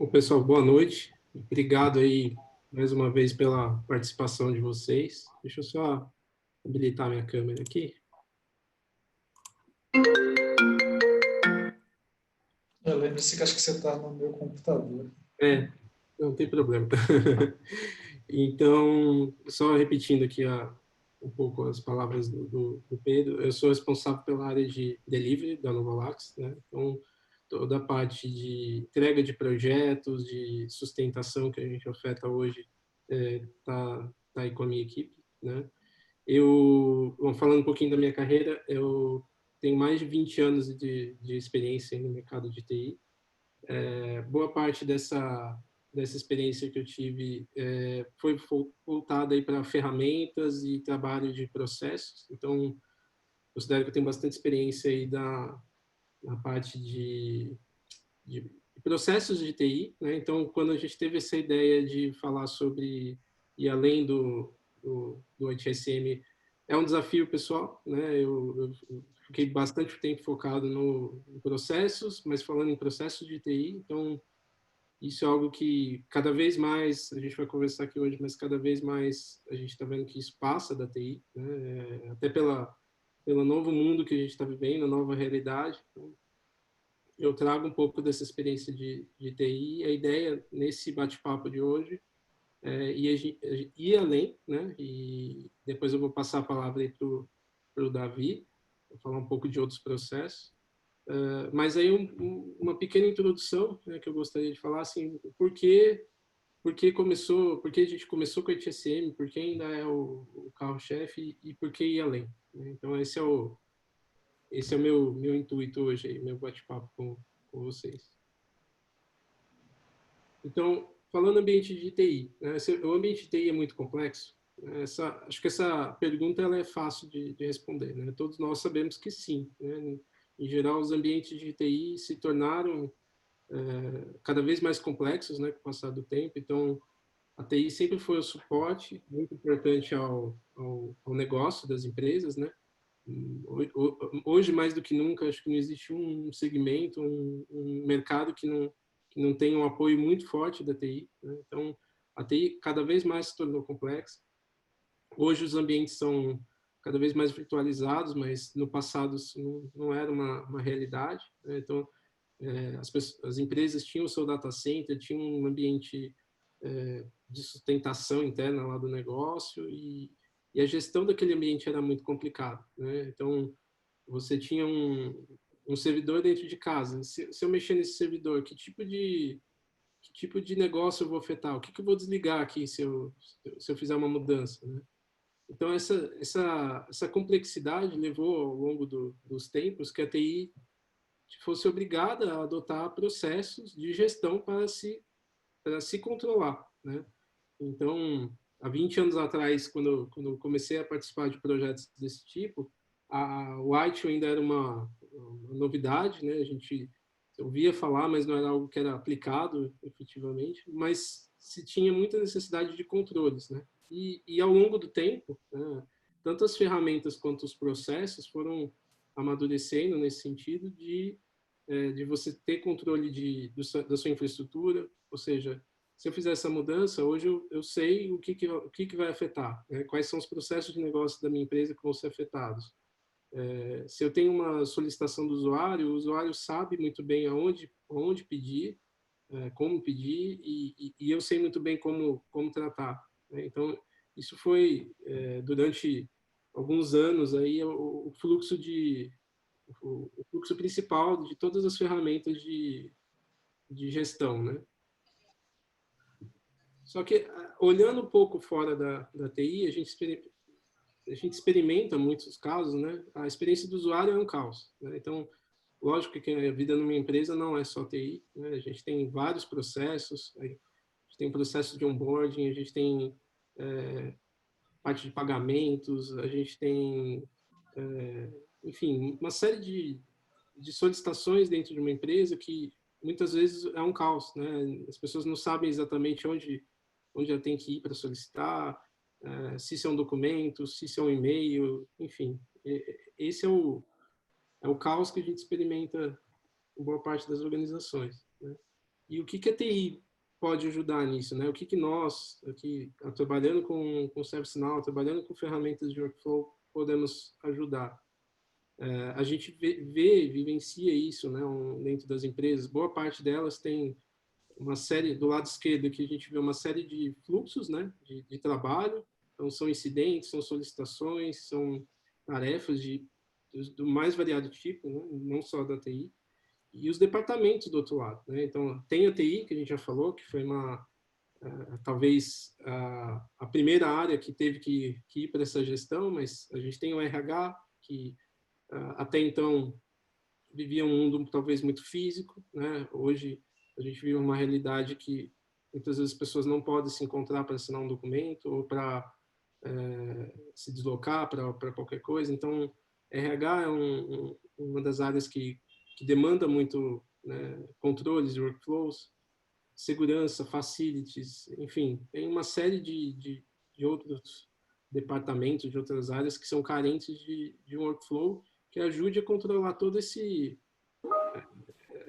Bom, pessoal, boa noite. Obrigado aí mais uma vez pela participação de vocês. Deixa eu só habilitar minha câmera aqui. Lembre-se que acho que você está no meu computador. Não tem problema. Então, só repetindo aqui um pouco as palavras do Pedro, eu sou responsável pela área de delivery da Novalax, né? Então, toda a parte de entrega de projetos, de sustentação que a gente oferta hoje, tá aí com a minha equipe, né? Bom, falando um pouquinho da minha carreira, eu tenho mais de 20 anos de experiência no mercado de TI. Boa parte dessa experiência que eu tive foi voltada aí para ferramentas e trabalho de processos. Então, considero que eu tenho bastante experiência aí na parte de processos de TI, né? Então, quando a gente teve essa ideia de falar sobre ir além do ITSM, é um desafio pessoal, né? Eu fiquei bastante tempo focado em processos, mas falando em processos de TI, então isso é algo que cada vez mais, a gente vai conversar aqui hoje, mas cada vez mais a gente está vendo que isso passa da TI, né? Até pelo novo mundo que a gente está vivendo, a nova realidade. Então, eu trago um pouco dessa experiência de TI. A ideia nesse bate-papo de hoje é ir além, né? E depois eu vou passar a palavra para o Davi, vou falar um pouco de outros processos. Mas aí uma pequena introdução, né, que eu gostaria de falar, assim, por que a gente começou com a HSM, por que ainda é o carro-chefe e por que ir além, né? Então esse é o meu intuito hoje, aí, meu bate-papo com vocês. Então, falando ambiente de TI, né, o ambiente de TI é muito complexo? Acho que essa pergunta ela é fácil de responder, né? Todos nós sabemos que sim, né? Em geral, os ambientes de TI se tornaram cada vez mais complexos, né, com o passar do tempo. Então, a TI sempre foi o suporte muito importante ao negócio das empresas, né? Hoje, mais do que nunca, acho que não existe um segmento, um mercado que não tenha um apoio muito forte da TI, né? Então, a TI cada vez mais se tornou complexa. Hoje, os ambientes são cada vez mais virtualizados, mas no passado isso não era uma realidade, né? Então, as empresas tinham o seu data center, tinham um ambiente de sustentação interna lá do negócio e a gestão daquele ambiente era muito complicada, né? Então, você tinha um servidor dentro de casa. Se eu mexer nesse servidor, que tipo de negócio eu vou afetar? O que eu vou desligar aqui se eu fizer uma mudança, né? Então, essa complexidade levou ao longo dos tempos que a TI fosse obrigada a adotar processos de gestão para se controlar, né? Então, há 20 anos atrás, quando eu comecei a participar de projetos desse tipo, o ITIL ainda era uma novidade, né? A gente ouvia falar, mas não era algo que era aplicado efetivamente, mas se tinha muita necessidade de controles, né? E ao longo do tempo, né, tanto as ferramentas quanto os processos foram amadurecendo nesse sentido de você ter controle da sua infraestrutura, ou seja, se eu fizer essa mudança, hoje eu sei o que vai afetar, né? Quais são os processos de negócio da minha empresa que vão ser afetados. Se eu tenho uma solicitação do usuário, o usuário sabe muito bem aonde pedir, como pedir, e eu sei muito bem como tratar, né? Então, isso foi, durante alguns anos, aí, o fluxo principal de todas as ferramentas de gestão, né? Só que, olhando um pouco fora da TI, a gente experimenta muitos casos, né? A experiência do usuário é um caos, né? Então, lógico que a vida numa empresa não é só TI, né? A gente tem vários processos, a gente tem processo de onboarding, a gente tem parte de pagamentos, a gente tem, enfim, uma série de solicitações dentro de uma empresa que muitas vezes é um caos, né? As pessoas não sabem exatamente onde ela tem que ir para solicitar, se isso é um documento, se isso é um e-mail, enfim. Esse é o caos que a gente experimenta em boa parte das organizações, né? E o que a TI pode ajudar nisso, né? O que nós, aqui, trabalhando com ServiceNow, trabalhando com ferramentas de workflow, podemos ajudar? A gente vivencia isso, né, dentro das empresas. Boa parte delas tem uma série, do lado esquerdo aqui a gente vê uma série de fluxos, né, de trabalho. Então, são incidentes, são solicitações, são tarefas do mais variado tipo, né, não só da TI. E os departamentos do outro lado, né? Então, tem a TI, que a gente já falou, que foi talvez a primeira área que teve que ir para essa gestão, mas a gente tem o RH, que até então vivia um mundo talvez muito físico, né? Hoje a gente vive uma realidade que muitas vezes as pessoas não podem se encontrar para assinar um documento ou para se deslocar para qualquer coisa. Então, RH é uma das áreas que demanda muito, né, controles, workflows, segurança, facilities, enfim, tem uma série de outros departamentos, de outras áreas que são carentes de um workflow que ajude a controlar todo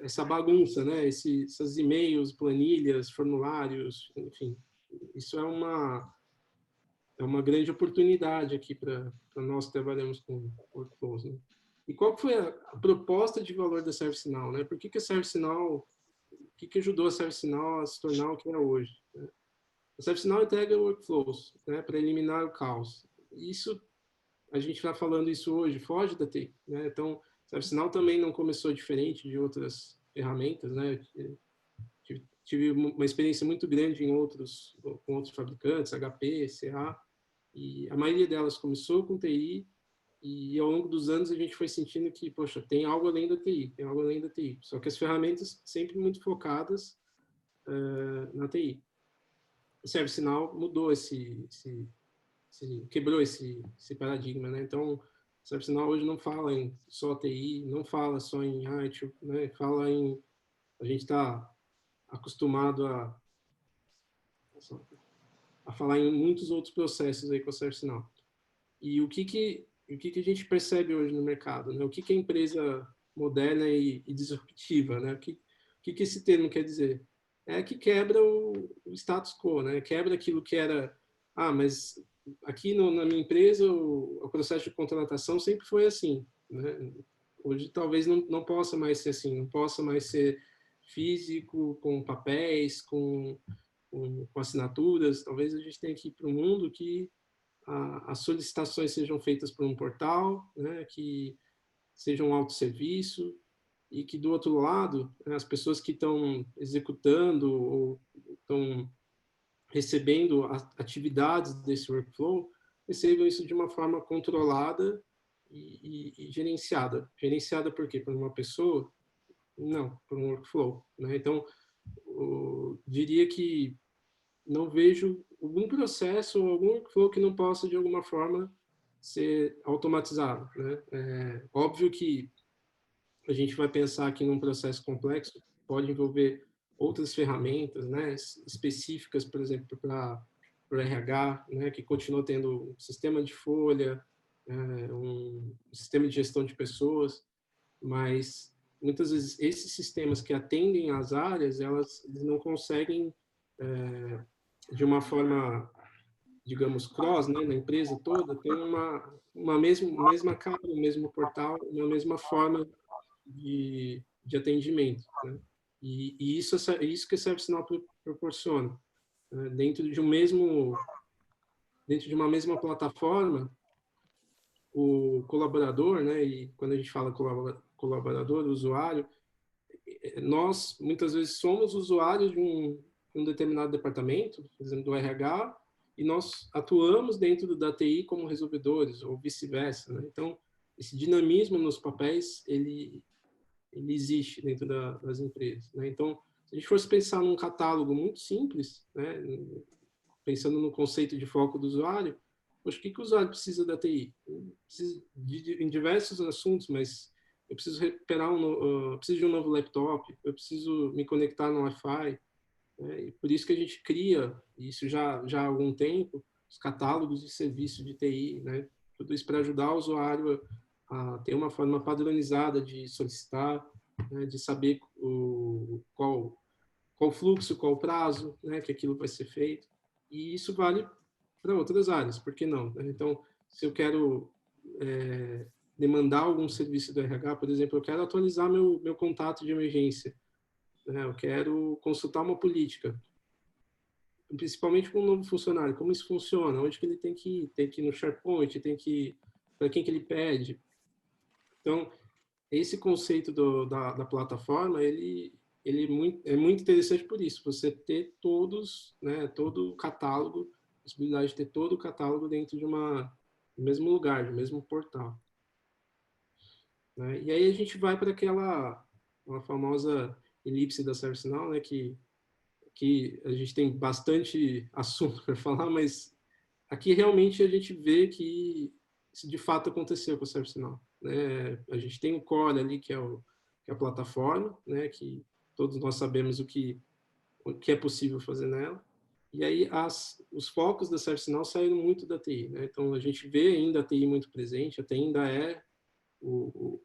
essa bagunça, né? Essas e-mails, planilhas, formulários, enfim. Isso é uma grande oportunidade aqui para nós que trabalhamos com workflows, né? E qual foi a proposta de valor da ServiceNow, né? Por que a ServiceNow, o que ajudou a ServiceNow a se tornar o que é hoje, né? A ServiceNow entrega workflows, né, para eliminar o caos. Isso, a gente está falando isso hoje, foge da TI, né? Então, a ServiceNow também não começou diferente de outras ferramentas, né? Tive uma experiência muito grande com outros fabricantes, HP, CA, e a maioria delas começou com TI, e ao longo dos anos a gente foi sentindo que, poxa, tem algo além da TI, tem algo além da TI. Só que as ferramentas sempre muito focadas na TI. O ServiceNow mudou quebrou esse paradigma, né? Então, o ServiceNow hoje não fala em só TI, não fala só em IT, né? Fala em, a gente está acostumado a falar em muitos outros processos aí com o ServiceNow. E o que a gente percebe hoje no mercado, né? O que a empresa moderna e disruptiva, né? O que esse termo quer dizer? É que quebra o status quo, né? Quebra aquilo que era, mas aqui na minha empresa o processo de contratação sempre foi assim, né? Hoje talvez não possa mais ser assim, não possa mais ser físico, com papéis, com assinaturas. Talvez a gente tenha que ir para um mundo que as solicitações sejam feitas por um portal, né, que sejam um autosserviço, e que do outro lado, né, as pessoas que estão executando ou estão recebendo atividades desse workflow recebam isso de uma forma controlada e gerenciada. Gerenciada por quê? Por uma pessoa? Não, por um workflow, né? Então, eu diria que não vejo algum processo ou algum workflow que não possa, de alguma forma, ser automatizado, né? Óbvio que a gente vai pensar que num processo complexo pode envolver outras ferramentas, né, específicas, por exemplo, para o RH, né, que continua tendo um sistema de folha, um sistema de gestão de pessoas, mas muitas vezes esses sistemas que atendem às áreas, eles não conseguem de uma forma, digamos, cross, né, na empresa toda, tem uma mesma cara, um mesmo portal, uma mesma forma de atendimento, né? E isso que a ServiceNow proporciona, né? Dentro de uma mesma plataforma, o colaborador, né? E quando a gente fala colaborador, usuário, nós muitas vezes somos usuários de um determinado departamento, por exemplo, do RH, e nós atuamos dentro da TI como resolvedores, ou vice-versa, né? Então, esse dinamismo nos papéis, ele existe dentro das empresas, né? Então, se a gente fosse pensar num catálogo muito simples, né? Pensando no conceito de foco do usuário, poxa, o que o usuário precisa da TI? Precisa em diversos assuntos, mas eu preciso preciso de um novo laptop, eu preciso me conectar no Wi-Fi, né? E por isso que a gente cria, isso já há algum tempo, os catálogos de serviço de TI, né? Tudo isso para ajudar o usuário a ter uma forma padronizada de solicitar, né? De saber qual fluxo, qual prazo, né, que aquilo vai ser feito. E isso vale para outras áreas, por que não? Né? Então, se eu quero demandar algum serviço do RH, por exemplo, eu quero atualizar meu contato de emergência, né? Eu quero consultar uma política, principalmente com um novo funcionário, como isso funciona, onde que ele tem que ir? Tem que ir no SharePoint, tem que ir, para quem que ele pede. Então, esse conceito da plataforma, ele é muito interessante por isso, você ter todos, né, todo o catálogo, possibilidade de ter todo o catálogo dentro de do mesmo lugar, do mesmo portal. Né? E aí a gente vai para uma famosa elipse da ServiceNow, né, que a gente tem bastante assunto para falar, mas aqui realmente a gente vê que isso de fato aconteceu com o ServiceNow. Né? A gente tem o core ali, que é a plataforma, né, que todos nós sabemos o que é possível fazer nela. E aí os focos da ServiceNow saíram muito da TI. Né? Então a gente vê ainda a TI muito presente, a TI ainda é o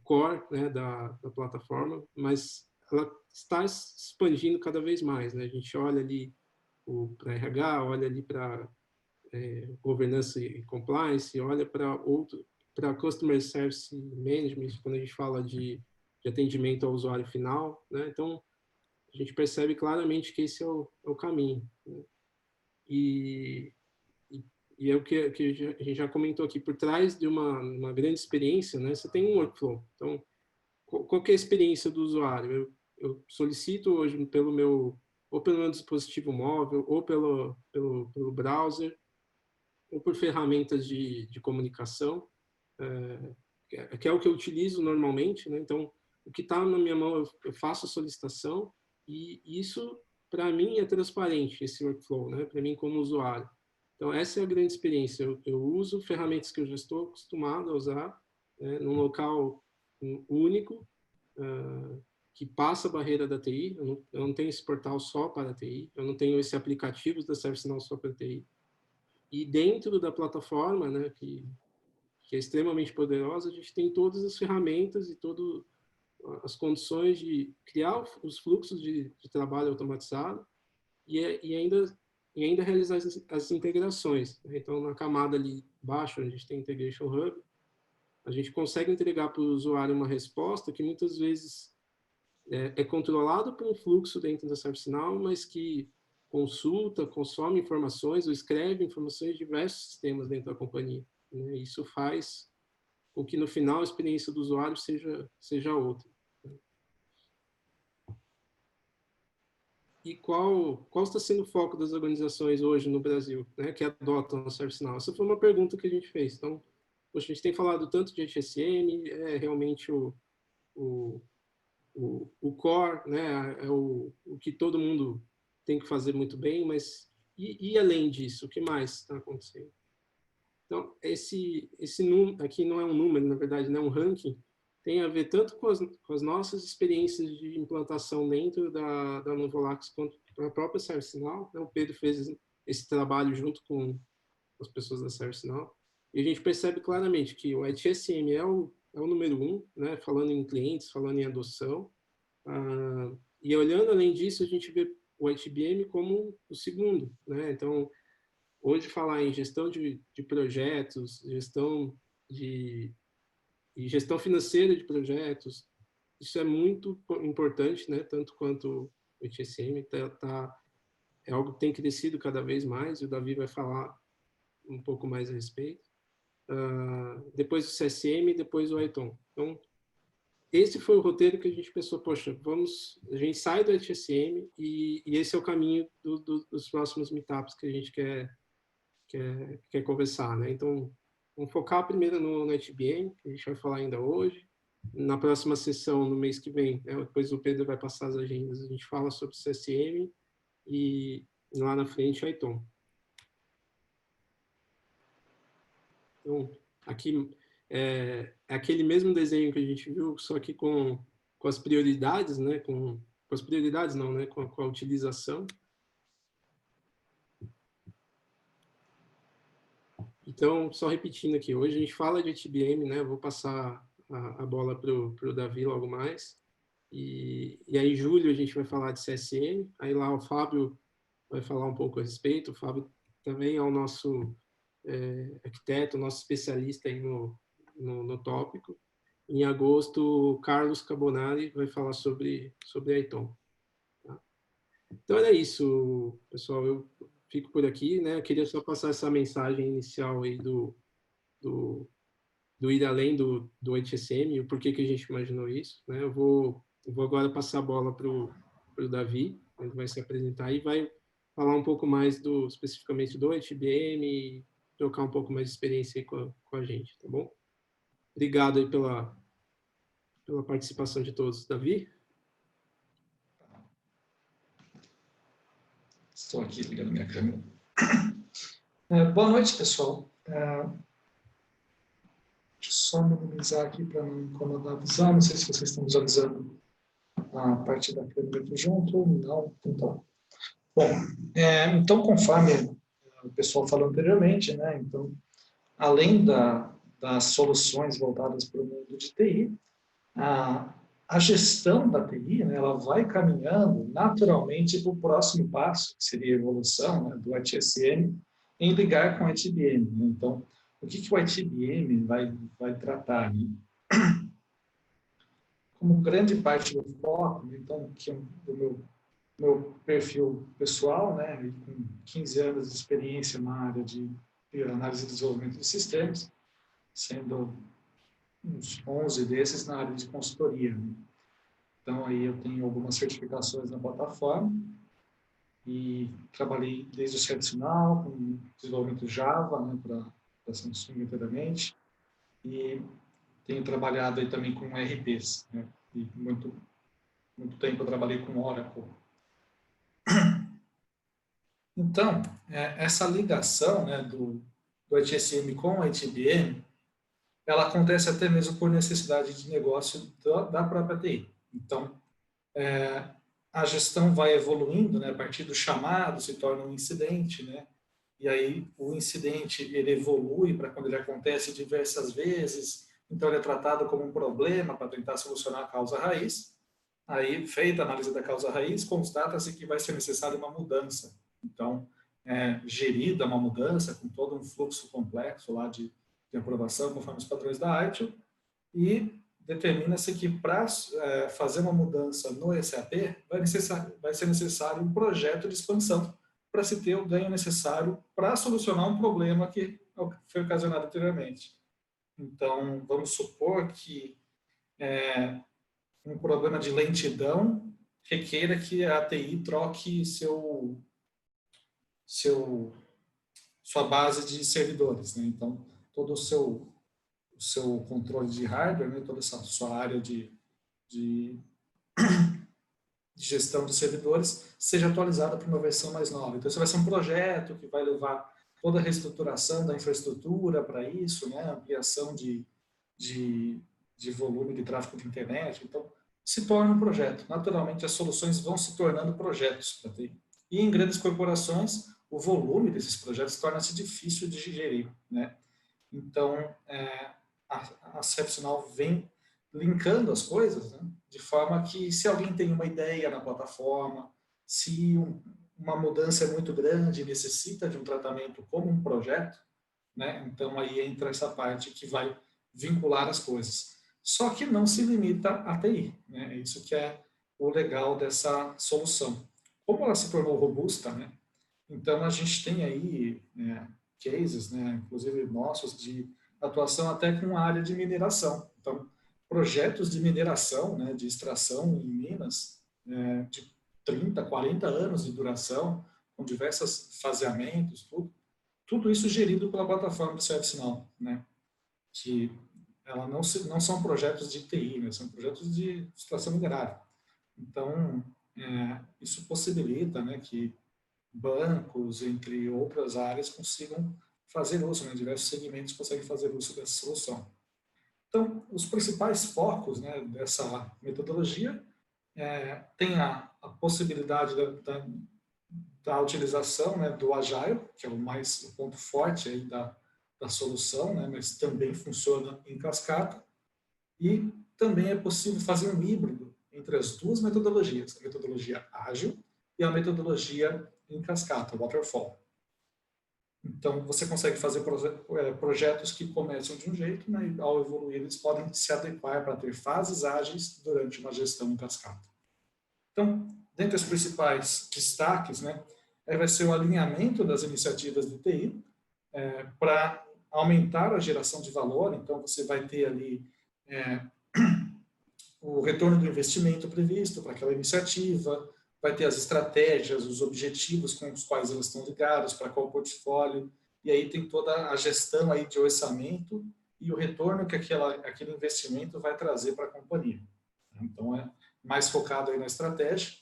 core, né, da plataforma, mas ela está se expandindo cada vez mais. Né? A gente olha ali para RH, olha ali para governança e compliance, olha para Customer Service Management, quando a gente fala de atendimento ao usuário final. Né? Então, a gente percebe claramente que esse é o caminho. Né? E, e é o que a gente já comentou aqui, por trás de uma grande experiência, né, você tem um workflow. Então, qual que é a experiência do usuário? Eu solicito hoje ou pelo meu dispositivo móvel, ou pelo browser, ou por ferramentas de comunicação, que é o que eu utilizo normalmente. Né? Então, o que está na minha mão, eu faço a solicitação, e isso, para mim, é transparente, esse workflow, né? Para mim, como usuário. Então, essa é a grande experiência. Eu uso ferramentas que eu já estou acostumado a usar, né, num local único, que passa a barreira da TI. Eu não tenho esse portal só para a TI, eu não tenho esse aplicativo da ServiceNow só para a TI. E dentro da plataforma, né, que é extremamente poderosa, a gente tem todas as ferramentas e todas as condições de criar os fluxos de trabalho automatizado e ainda realizar as integrações. Então, na camada ali embaixo, onde a gente tem Integration Hub, a gente consegue entregar para o usuário uma resposta que muitas vezes é controlado por um fluxo dentro da ServiceNow, mas que consulta, consome informações ou escreve informações de diversos sistemas dentro da companhia. Né? Isso faz com que, no final, a experiência do usuário seja outra. E qual está sendo o foco das organizações hoje no Brasil, né, que adotam o ServiceNow? Essa foi uma pergunta que a gente fez. Então, poxa, a gente tem falado tanto de HSM, é realmente o, o core, né, é o que todo mundo tem que fazer muito bem, mas e além disso, o que mais está acontecendo? Então, esse número aqui não é um número, na verdade, não é um ranking, tem a ver tanto com as nossas experiências de implantação dentro da Novolax quanto a própria ServiceNow. O Pedro fez esse trabalho junto com as pessoas da ServiceNow, e a gente percebe claramente que o HSM é o número um, né, falando em clientes, falando em adoção, e olhando além disso, a gente vê o HBM como o segundo. Né? Então, hoje falar em gestão de projetos, de e gestão financeira de projetos, isso é muito importante, né? Tanto quanto o HSM, é algo que tem crescido cada vez mais, e o Davi vai falar um pouco mais a respeito. Depois o CSM, depois o ITOM. Então, esse foi o roteiro que a gente pensou, poxa, a gente sai do HSM e esse é o caminho dos próximos meetups que a gente quer conversar, né? Então, vamos focar primeiro no HBM, que a gente vai falar ainda hoje. Na próxima sessão, no mês que vem, né, depois o Pedro vai passar as agendas, a gente fala sobre o CSM e lá na frente o ITOM. Então, aqui é aquele mesmo desenho que a gente viu, só que com as prioridades, né? Com as prioridades não, né? Com a utilização. Então, só repetindo aqui, hoje a gente fala de HBM, né? Vou passar a bola para o Davi logo mais. E aí, em julho, a gente vai falar de CSM. Aí lá o Fábio vai falar um pouco a respeito. O Fábio também é o nosso arquiteto, nosso especialista aí no tópico. Em agosto, o Carlos Carbonari vai falar sobre a ITOM. Tá? Então, era isso, pessoal. Eu fico por aqui, né? Eu queria só passar essa mensagem inicial aí do ir além do HSM e o porquê que a gente imaginou isso. Né? Eu vou agora passar a bola para o Davi, ele vai se apresentar e vai falar um pouco mais especificamente do HBM e trocar um pouco mais de experiência aí com a gente, tá bom? Obrigado aí pela participação de todos. Davi? Estou aqui ligando minha câmera. Boa noite, pessoal. Deixa eu só minimizar aqui para não incomodar a visão. Não sei se vocês estão visualizando a parte da câmera aqui junto ou não. Então, bom, então, conforme o pessoal falou anteriormente, né, então, além das soluções voltadas para o mundo de TI, a gestão da TI, né, ela vai caminhando naturalmente para o próximo passo, que seria a evolução, né, do ITSM, em ligar com o ITBM. Né? Então, o que o ITBM vai tratar? Né? Como grande parte do foco, né, então, que do meu perfil pessoal, né, com 15 anos de experiência na área de análise e desenvolvimento de sistemas, sendo uns 11 desses na área de consultoria. Né? Então, aí eu tenho algumas certificações na plataforma e trabalhei desde o ServiceNow, com desenvolvimento Java, né, para Samsung inteiramente, e tenho trabalhado aí também com RPs, né, e muito tempo eu trabalhei com Oracle. Então, essa ligação, né, do ITSM com o ITBM, ela acontece até mesmo por necessidade de negócio da própria TI. Então, a gestão vai evoluindo, né, a partir do chamado se torna um incidente, né, e aí o incidente ele evolui para quando ele acontece diversas vezes, então ele é tratado como um problema para tentar solucionar a causa raiz. Aí, feita a análise da causa raiz, constata-se que vai ser necessária uma mudança. Então, gerida uma mudança com todo um fluxo complexo lá de aprovação conforme os padrões da ITIL, e determina-se que para fazer uma mudança no SAP vai ser necessário um projeto de expansão para se ter o ganho necessário para solucionar um problema que foi ocasionado anteriormente. Então, vamos supor que um problema de lentidão requeira que a TI troque sua base de servidores. Né? Então, todo o seu controle de hardware, né? Toda essa sua área de gestão de servidores seja atualizada para uma versão mais nova. Então, isso vai ser um projeto que vai levar toda a reestruturação da infraestrutura para isso, né? Ampliação de volume de tráfego de internet. Então, se torna um projeto. Naturalmente, as soluções vão se tornando projetos para TI. E em grandes corporações, o volume desses projetos torna-se difícil de gerir, né? Então, a ServiceNow vem linkando as coisas, né? De forma que se alguém tem uma ideia na plataforma, se uma mudança é muito grande e necessita de um tratamento como um projeto, né? Então aí entra essa parte que vai vincular as coisas. Só que não se limita à TI, né? Isso que é o legal dessa solução. Como ela se tornou robusta, né? Então a gente tem aí cases, né? Inclusive nossos de atuação até com a área de mineração. Então, projetos de mineração, né, de extração em minas, de 30, 40 anos de duração, com diversos faseamentos, tudo isso gerido pela plataforma do ServiceNow, né, que ela não são projetos de TI, né, são projetos de extração minerária. Então, isso possibilita, né, que bancos, entre outras áreas, consigam fazer uso, né, diversos segmentos conseguem fazer uso dessa solução. Então, os principais focos, né, dessa metodologia tem a possibilidade da utilização, né, do Agile, que é o ponto forte aí da solução, né, mas também funciona em cascata, e também é possível fazer um híbrido entre as duas metodologias, a metodologia ágil e a metodologia em cascata, waterfall. Então, você consegue fazer projetos que começam de um jeito, né, e ao evoluir eles podem se adequar para ter fases ágeis durante uma gestão em cascata. Então, dentre os principais destaques, né, vai ser o alinhamento das iniciativas de TI para aumentar a geração de valor. Então, você vai ter ali o retorno do investimento previsto para aquela iniciativa, vai ter as estratégias, os objetivos com os quais elas estão ligadas, para qual portfólio, e aí tem toda a gestão aí de orçamento e o retorno que aquele investimento vai trazer para a companhia. Então, é mais focado aí na estratégia,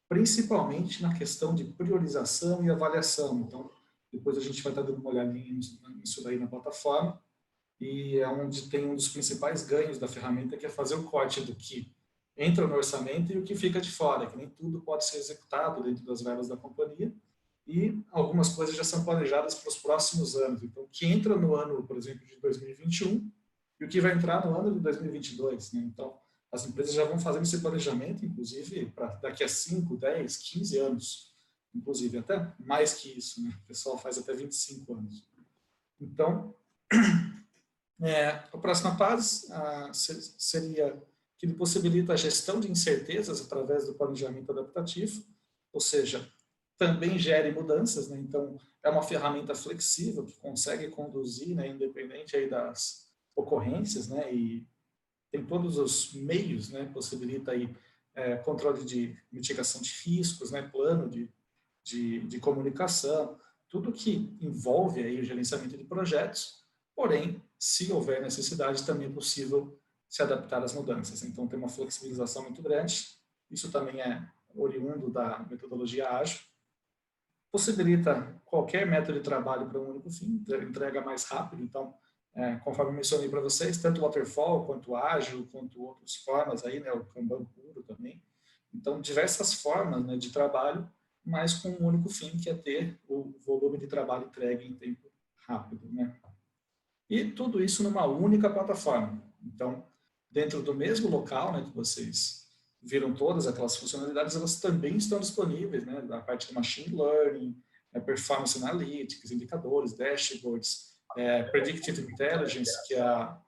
principalmente na questão de priorização e avaliação. Então, depois a gente vai estar dando uma olhadinha nisso daí na plataforma, e é onde tem um dos principais ganhos da ferramenta, que é fazer o corte do que entra no orçamento e o que fica de fora, que nem tudo pode ser executado dentro das verbas da companhia, e algumas coisas já são planejadas para os próximos anos. Então, o que entra no ano, por exemplo, de 2021 e o que vai entrar no ano de 2022. Né? Então, as empresas já vão fazendo esse planejamento, inclusive, para daqui a 5, 10, 15 anos, inclusive até mais que isso, né? O pessoal faz até 25 anos. Então, a próxima fase seria que ele possibilita a gestão de incertezas através do planejamento adaptativo, ou seja, também gere mudanças, né? Então, é uma ferramenta flexível que consegue conduzir, né, independente aí das ocorrências, né, e tem todos os meios, né, possibilita aí controle de mitigação de riscos, né, plano de comunicação, tudo que envolve aí o gerenciamento de projetos, porém, se houver necessidade, também é possível se adaptar às mudanças. Então, tem uma flexibilização muito grande, isso também é oriundo da metodologia ágil, possibilita qualquer método de trabalho para um único fim, entrega mais rápido. Então, conforme eu mencionei para vocês, tanto o waterfall, quanto o ágil, quanto outras formas aí, né, o Kanban puro também. Então, diversas formas, né, de trabalho, mas com um único fim, que é ter o volume de trabalho entregue em tempo rápido, né? E tudo isso numa única plataforma. Então, dentro do mesmo local, né, que vocês viram todas aquelas funcionalidades, elas também estão disponíveis, né, da parte de machine learning, performance analytics, indicadores, dashboards, predictive intelligence, que é a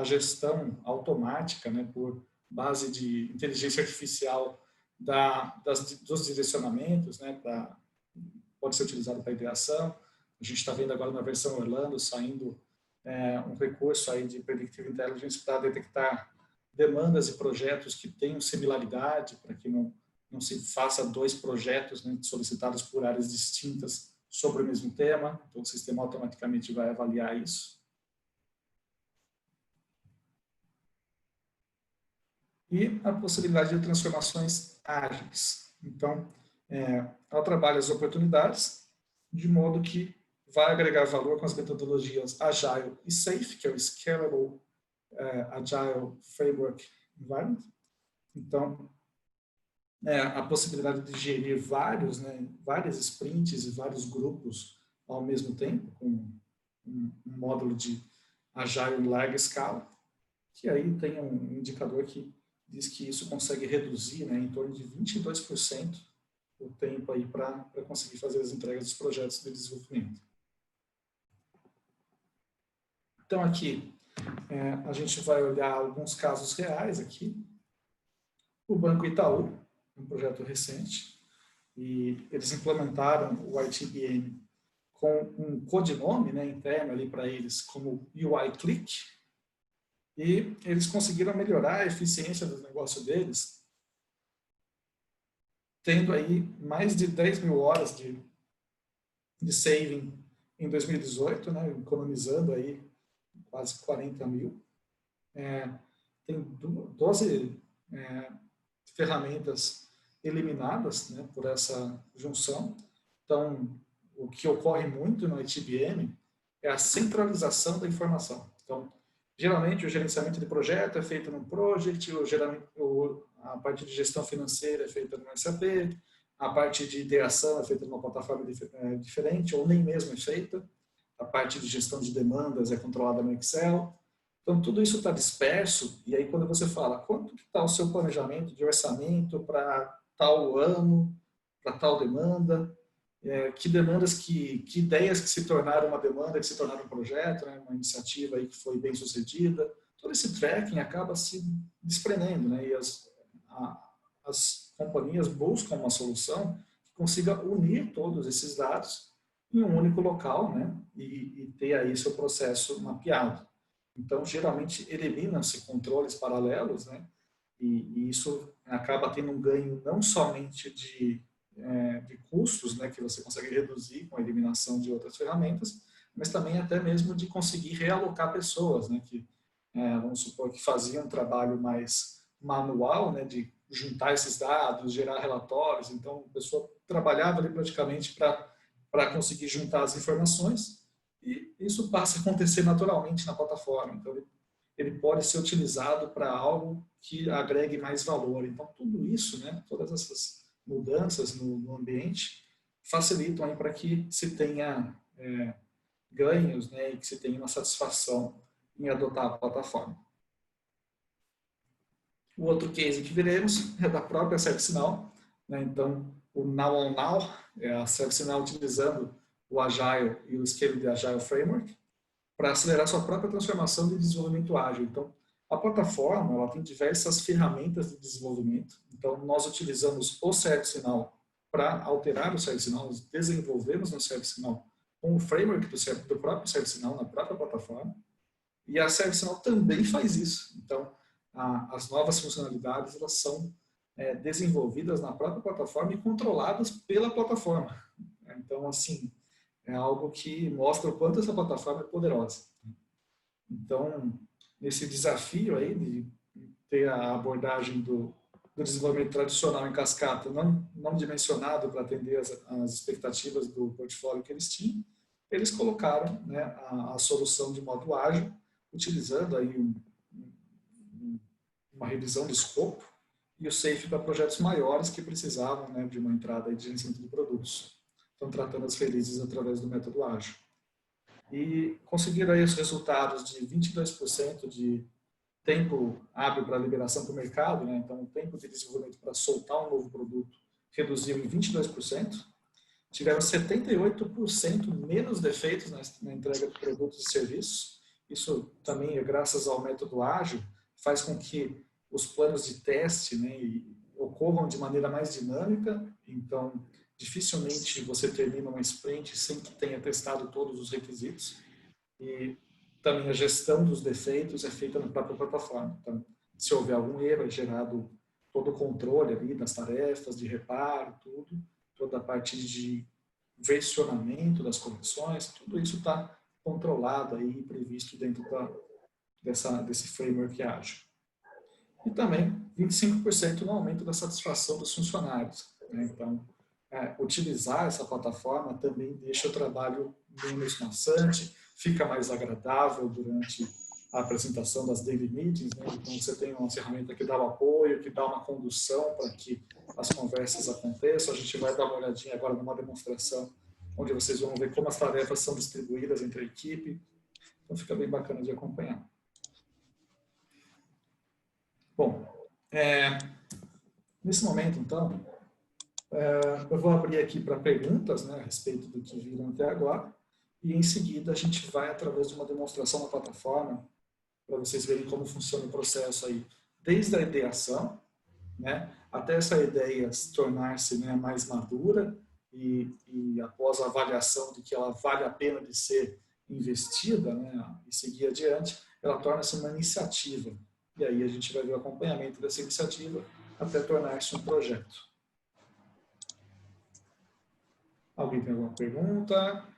gestão automática, né, por base de inteligência artificial dos direcionamentos, né, pode ser utilizado para ideação. A gente está vendo agora na versão Orlando saindo um recurso aí de predictive intelligence para detectar demandas e projetos que tenham similaridade, para que não se faça dois projetos, né, solicitados por áreas distintas sobre o mesmo tema. Então, o sistema automaticamente vai avaliar isso. E a possibilidade de transformações ágeis. Então, ela trabalha as oportunidades de modo que vai agregar valor com as metodologias Agile e SAFe, que é o Scalable Agile Framework Environment. Então, a possibilidade de gerir várias sprints e vários grupos ao mesmo tempo, com um módulo de Agile em larga escala, que aí tem um indicador que diz que isso consegue reduzir, né, em torno de 22% o tempo aí para conseguir fazer as entregas dos projetos de desenvolvimento. Então, aqui, a gente vai olhar alguns casos reais aqui. O Banco Itaú, um projeto recente, e eles implementaram o ITBM com um codinome, né, interno ali para eles, como UI Click, e eles conseguiram melhorar a eficiência do negócio deles, tendo aí mais de 10 mil horas de saving em 2018, né, economizando aí quase 40 mil. Tem 12 ferramentas eliminadas, né, por essa junção. Então, o que ocorre muito no ITBM é a centralização da informação. Então, geralmente o gerenciamento de projeto é feito no Project, a parte de gestão financeira é feita no SAP, a parte de ideação é feita numa plataforma diferente, ou nem mesmo é feita. A parte de gestão de demandas é controlada no Excel. Então, tudo isso está disperso, e aí quando você fala, quanto que está o seu planejamento de orçamento para tal ano, para tal demanda, que demandas, que ideias que se tornaram uma demanda, que se tornaram um projeto, né, uma iniciativa aí que foi bem sucedida, todo esse tracking acaba se desprendendo, né, e as companhias buscam uma solução que consiga unir todos esses dados em um único local, né, e ter aí seu processo mapeado. Então, geralmente, eliminam-se controles paralelos, né? E isso acaba tendo um ganho não somente de custos, né, que você consegue reduzir com a eliminação de outras ferramentas, mas também até mesmo de conseguir realocar pessoas, né, que, vamos supor, que faziam um trabalho mais manual, né, de juntar esses dados, gerar relatórios. Então, a pessoa trabalhava ali praticamente para conseguir juntar as informações, e isso passa a acontecer naturalmente na plataforma. Então, ele pode ser utilizado para algo que agregue mais valor. Então, tudo isso, né, todas essas mudanças no ambiente facilitam para que se tenha ganhos, né, e que se tenha uma satisfação em adotar a plataforma. O outro case que veremos é da própria ServiceNow, né? Então, o Now on Now é a ServiceNow utilizando o Agile e o esquema de Agile Framework para acelerar sua própria transformação de desenvolvimento ágil. Então, a plataforma ela tem diversas ferramentas de desenvolvimento. Então, nós utilizamos o ServiceNow para alterar o ServiceNow, nós desenvolvemos no ServiceNow com o framework do próprio ServiceNow na própria plataforma. E a ServiceNow também faz isso. Então, as novas funcionalidades elas são desenvolvidas na própria plataforma e controladas pela plataforma. Então, assim, é algo que mostra o quanto essa plataforma é poderosa. Então, nesse desafio aí de ter a abordagem do desenvolvimento tradicional em cascata não dimensionado para atender as expectativas do portfólio que eles tinham, eles colocaram, né, a solução de modo ágil, utilizando aí uma revisão de escopo e o SAFe para projetos maiores que precisavam, né, de uma entrada de gerenciamento de produtos. Estão tratando as releases através do método ágil. E conseguiram aí os resultados de 22% de tempo hábil para liberação para o mercado, né? Então o tempo de desenvolvimento para soltar um novo produto reduziu em 22%, tiveram 78% menos defeitos na entrega de produtos e serviços. Isso também é graças ao método ágil, faz com que os planos de teste, né, ocorram de maneira mais dinâmica. Então, dificilmente você termina uma sprint sem que tenha testado todos os requisitos. E também a gestão dos defeitos é feita na própria plataforma. Então, se houver algum erro, é gerado todo o controle ali das tarefas, de reparo, tudo, toda a parte de versionamento das correções, tudo isso está controlado aí, previsto dentro desse framework ágil. E também 25% no aumento da satisfação dos funcionários, né? Então, utilizar essa plataforma também deixa o trabalho menos maçante, fica mais agradável durante a apresentação das daily meetings, né? Então você tem uma ferramenta que dá o apoio, que dá uma condução para que as conversas aconteçam. A gente vai dar uma olhadinha agora numa demonstração onde vocês vão ver como as tarefas são distribuídas entre a equipe. Então fica bem bacana de acompanhar. Bom, nesse momento então, eu vou abrir aqui para perguntas, né, a respeito do que viram até agora, e em seguida a gente vai através de uma demonstração na plataforma para vocês verem como funciona o processo aí, desde a ideação, né, até essa ideia se tornar-se, né, mais madura e após a avaliação de que ela vale a pena de ser investida, né, e seguir adiante, ela torna-se uma iniciativa. E aí a gente vai ver o acompanhamento dessa iniciativa até tornar-se um projeto. Alguém tem alguma pergunta?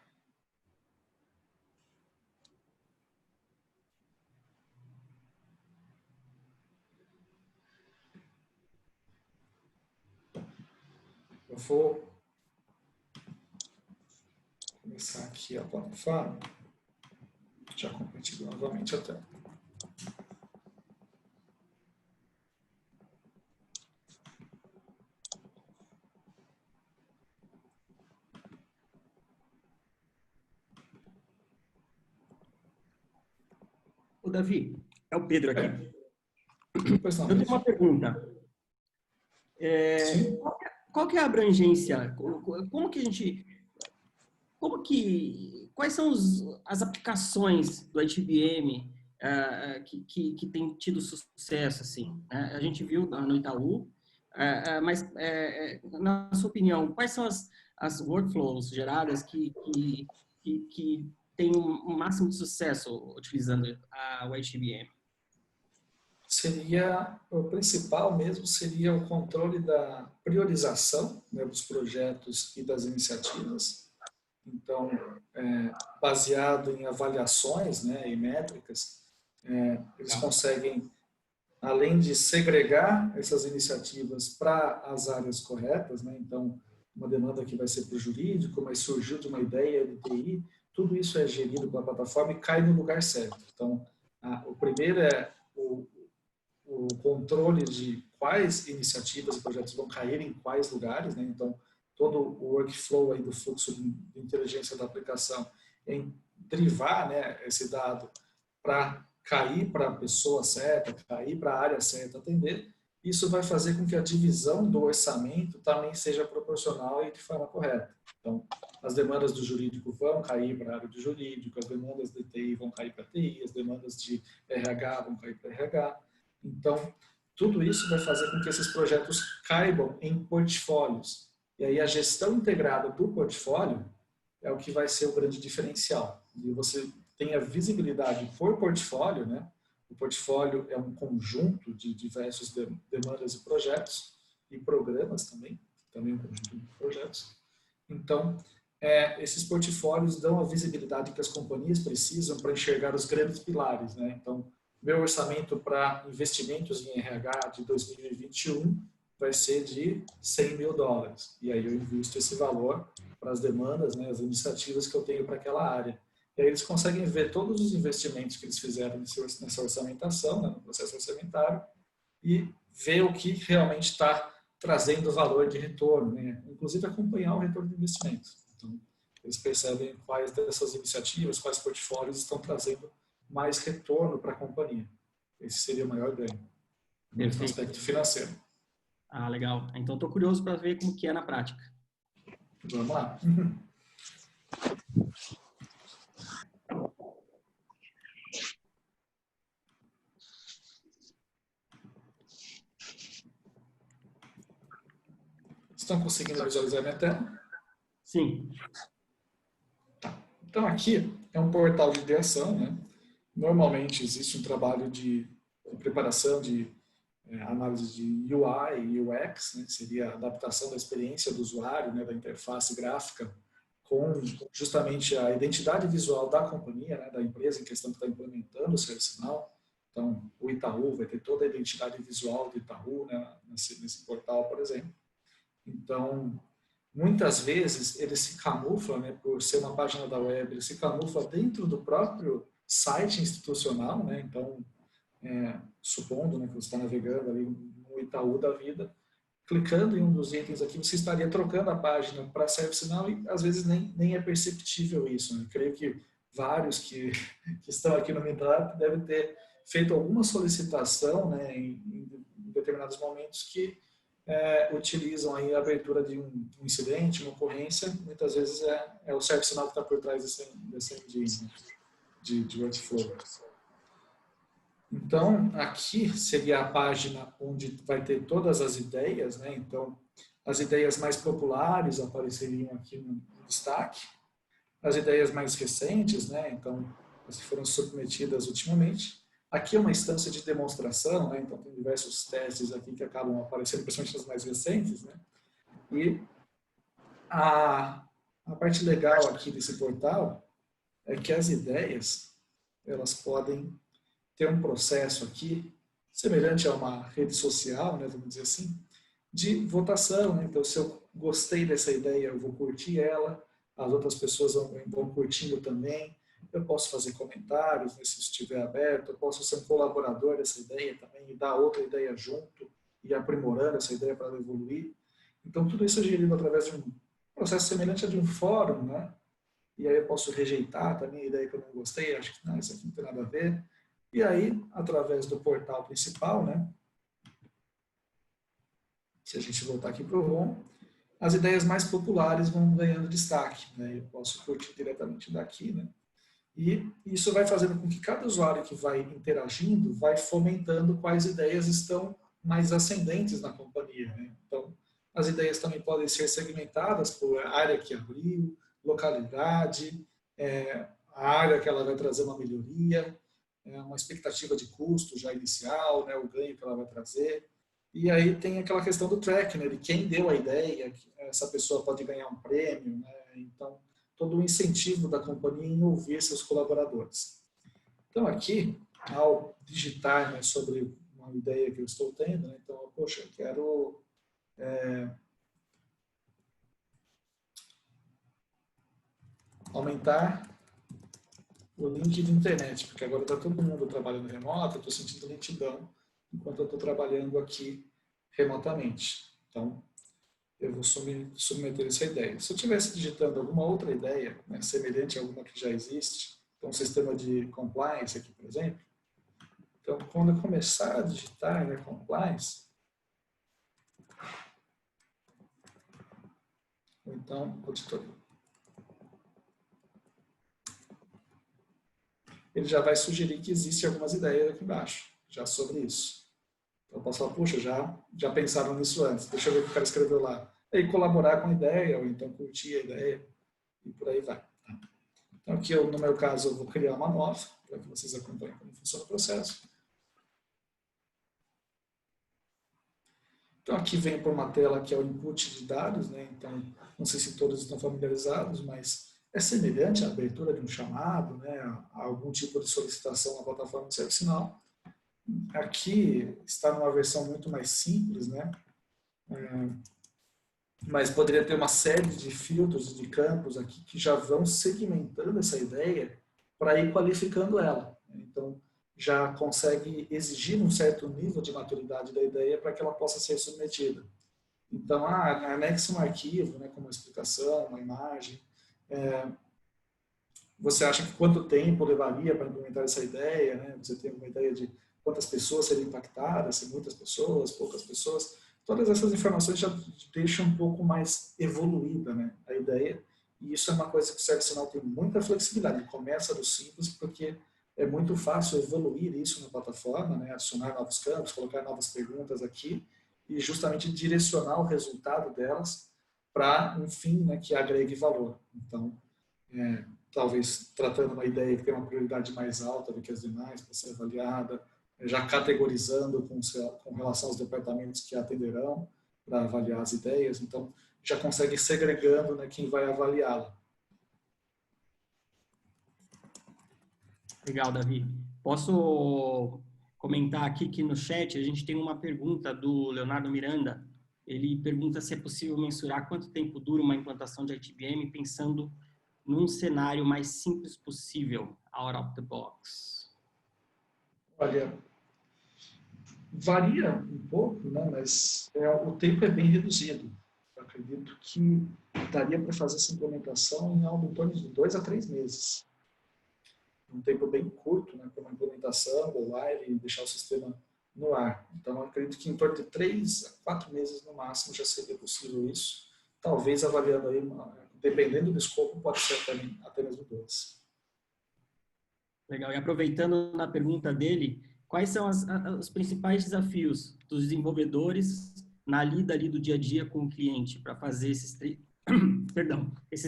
Eu vou começar aqui a plataforma. Já compartilho novamente a tela. Davi, é o Pedro aqui. Pois não, Eu tenho uma pergunta. Qual que é a abrangência? Como que a gente... quais são as aplicações do ITBM que tem tido sucesso, assim, né? A gente viu no Itaú, mas, na sua opinião, quais são as workflows geradas que têm um máximo de sucesso utilizando o ITBM? O principal mesmo seria o controle da priorização, né, dos projetos e das iniciativas. Então, baseado em avaliações, né, e métricas, eles conseguem, além de segregar essas iniciativas para as áreas corretas, né, então, uma demanda que vai ser para o jurídico, mas surgiu de uma ideia de TI, tudo isso é gerido pela plataforma e cai no lugar certo. Então, o primeiro é o controle de quais iniciativas e projetos vão cair em quais lugares, né? Então, todo o workflow aí do fluxo de inteligência da aplicação é derivar, né, esse dado para cair para a pessoa certa, cair para a área certa atender. Isso vai fazer com que a divisão do orçamento também seja proporcional e de forma correta. Então, as demandas do jurídico vão cair para a área do jurídico, as demandas de TI vão cair para a TI, as demandas de RH vão cair para RH. Então, tudo isso vai fazer com que esses projetos caibam em portfólios. E aí a gestão integrada do portfólio é o que vai ser o grande diferencial. E você tem a visibilidade por portfólio, né? O portfólio é um conjunto de diversas demandas e projetos, e programas também um conjunto de projetos. Então, esses portfólios dão a visibilidade que as companhias precisam para enxergar os grandes pilares, né? Então, meu orçamento para investimentos em RH de 2021 vai ser de $100 mil. E aí eu invisto esse valor para as demandas, né, as iniciativas que eu tenho para aquela área. E aí eles conseguem ver todos os investimentos que eles fizeram nessa orçamentação, né, no processo orçamentário, e ver o que realmente está trazendo valor de retorno, né? Inclusive acompanhar o retorno de investimento. Então, eles percebem quais dessas iniciativas, quais portfólios estão trazendo mais retorno para a companhia. Esse seria o maior ganho, no aspecto financeiro. Ah, legal. Então, estou curioso para ver como que é na prática. Vamos lá. Estão conseguindo visualizar minha tela? Sim. Tá. Então, aqui é um portal de ideação, né? Normalmente existe um trabalho de preparação de análise de UI e UX, né? Seria a adaptação da experiência do usuário, né? Da interface gráfica com justamente a identidade visual da companhia, né? Da empresa em questão que está implementando o ServiceNow. Então, o Itaú vai ter toda a identidade visual do Itaú, né? nesse portal, por exemplo. Então, muitas vezes ele se camufla, né, por ser uma página da web, ele se camufla dentro do próprio site institucional, né? Então, supondo, né, que você está navegando ali no Itaú da vida, clicando em um dos itens aqui, você estaria trocando a página para ServiceNow e às vezes nem é perceptível isso, né? Creio que vários que estão aqui no Meetup devem ter feito alguma solicitação, né, em determinados momentos que utilizam aí a abertura de um incidente, uma ocorrência, muitas vezes é o ServiceNow que está por trás desse engine de workflow. Então, aqui seria a página onde vai ter todas as ideias, né? Então, as ideias mais populares apareceriam aqui no destaque, as ideias mais recentes, né? Então, as que foram submetidas ultimamente. Aqui é uma instância de demonstração, né? Então tem diversos testes aqui que acabam aparecendo, principalmente as mais recentes, né? E a parte legal aqui desse portal é que as ideias, elas podem ter um processo aqui, semelhante a uma rede social, né? Vamos dizer assim, de votação, né? Então, se eu gostei dessa ideia, eu vou curtir ela, as outras pessoas vão curtindo também. Eu posso fazer comentários, né, se estiver aberto, eu posso ser um colaborador dessa ideia também e dar outra ideia junto e aprimorando essa ideia para ela evoluir. Então, tudo isso é gerido através de um processo semelhante a de um fórum, né? E aí eu posso rejeitar também a ideia que eu não gostei, acho que não, isso aqui não tem nada a ver. E aí, através do portal principal, né, se a gente voltar aqui para o Home, as ideias mais populares vão ganhando destaque, né? Eu posso curtir diretamente daqui, né? E isso vai fazendo com que cada usuário que vai interagindo vai fomentando quais ideias estão mais ascendentes na companhia, né? Então, as ideias também podem ser segmentadas por área que abriu, localidade, a área que ela vai trazer uma melhoria, uma expectativa de custo já inicial, né? O ganho que ela vai trazer. E aí tem aquela questão do track, né, de quem deu a ideia, que essa pessoa pode ganhar um prêmio, né? Então, todo o incentivo da companhia em ouvir seus colaboradores. Então, aqui, ao digitar, né, sobre uma ideia que eu estou tendo, né, então, poxa, eu quero aumentar o link de internet, porque agora está todo mundo trabalhando remoto, eu estou sentindo lentidão enquanto eu estou trabalhando aqui remotamente. Então, eu vou submeter essa ideia. Se eu estivesse digitando alguma outra ideia, né, semelhante a alguma que já existe, então um sistema de compliance aqui, por exemplo, então quando eu começar a digitar, né, compliance, ou então auditoria, ele já vai sugerir que existem algumas ideias aqui embaixo, já sobre isso. Então, eu posso falar, puxa, já pensaram nisso antes, deixa eu ver o que o cara escreveu lá. Aí colaborar com a ideia, ou então curtir a ideia, e por aí vai. Tá? Então, aqui, no meu caso, eu vou criar uma nova, para que vocês acompanhem como funciona o processo. Então, aqui vem por uma tela que é o input de dados, né? Então, não sei se todos estão familiarizados, mas é semelhante à abertura de um chamado, né? A algum tipo de solicitação na plataforma de ServiceNow. Aqui está numa versão muito mais simples, né? Mas poderia ter uma série de filtros e de campos aqui que já vão segmentando essa ideia para ir qualificando ela. Então, já consegue exigir um certo nível de maturidade da ideia para que ela possa ser submetida. Então, anexa um arquivo, né, com uma explicação, uma imagem. Você acha que quanto tempo levaria para implementar essa ideia? Né? Você tem uma ideia de quantas pessoas seriam impactadas, se muitas pessoas, poucas pessoas. Todas essas informações já deixam um pouco mais evoluída, né, a ideia. E isso é uma coisa que o ServiceNow tem muita flexibilidade. Ele começa do simples porque é muito fácil evoluir isso na plataforma, né, adicionar novos campos, colocar novas perguntas aqui e justamente direcionar o resultado delas para um fim, né, que agregue valor. Então, talvez tratando uma ideia que tem uma prioridade mais alta do que as demais para ser avaliada, já categorizando com relação aos departamentos que atenderão para avaliar as ideias, então já consegue segregando, né, quem vai avaliá-la. Legal, Davi. Posso comentar aqui que no chat a gente tem uma pergunta do Leonardo Miranda. Ele pergunta se é possível mensurar quanto tempo dura uma implantação de ITBM pensando num cenário mais simples possível, out of the box. Olha, varia um pouco, né, mas o tempo é bem reduzido. Eu acredito que daria para fazer essa implementação em algo em torno de 2 a 3 meses. Um tempo bem curto, né, para uma implementação, go live e deixar o sistema no ar. Então, eu acredito que em torno de 3 a 4 meses no máximo já seria possível isso. Talvez avaliando aí, dependendo do escopo, pode ser até mesmo 2. Legal. E aproveitando na pergunta dele, quais são os principais desafios dos desenvolvedores na lida ali do dia a dia com o cliente para fazer esses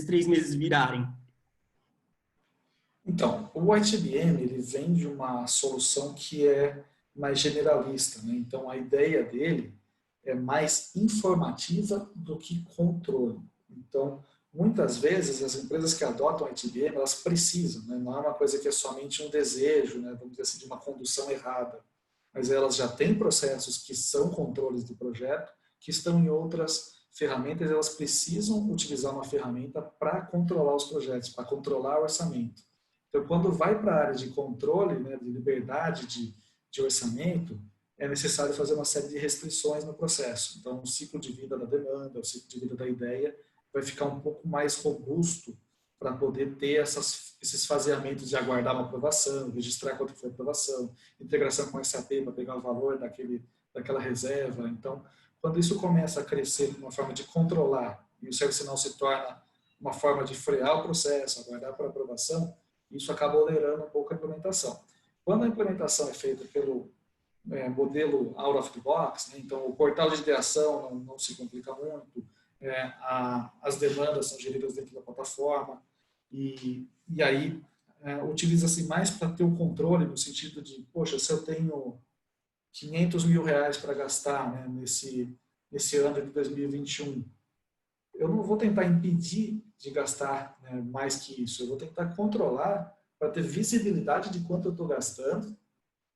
3 meses virarem? Então, o ITBM ele vem de uma solução que é mais generalista, né? Então, a ideia dele é mais informativa do que controle. Então, muitas vezes, as empresas que adotam o ITBM, elas precisam, né? Não é uma coisa que é somente um desejo, né? Vamos dizer assim, de uma condução errada, mas elas já têm processos que são controles do projeto, que estão em outras ferramentas, elas precisam utilizar uma ferramenta para controlar os projetos, para controlar o orçamento. Então, quando vai para a área de controle, né, de liberdade de orçamento, é necessário fazer uma série de restrições no processo. Então, o ciclo de vida da demanda, o ciclo de vida da ideia vai ficar um pouco mais robusto para poder ter essas esses faseamentos de aguardar uma aprovação, registrar quanto foi a aprovação, integração com o SAP para pegar o valor daquela reserva. Então, quando isso começa a crescer de uma forma de controlar e o ServiceNow se torna uma forma de frear o processo, aguardar para aprovação, isso acaba onerando um pouco a implementação. Quando a implementação é feita pelo modelo out of the box, né, então o portal de ideação não se complica muito, as demandas são geridas dentro da plataforma e aí utiliza-se mais para ter o controle no sentido de, poxa, se eu tenho 500 mil reais para gastar, né, nesse ano de 2021, eu não vou tentar impedir de gastar, né, mais que isso, eu vou tentar controlar para ter visibilidade de quanto eu estou gastando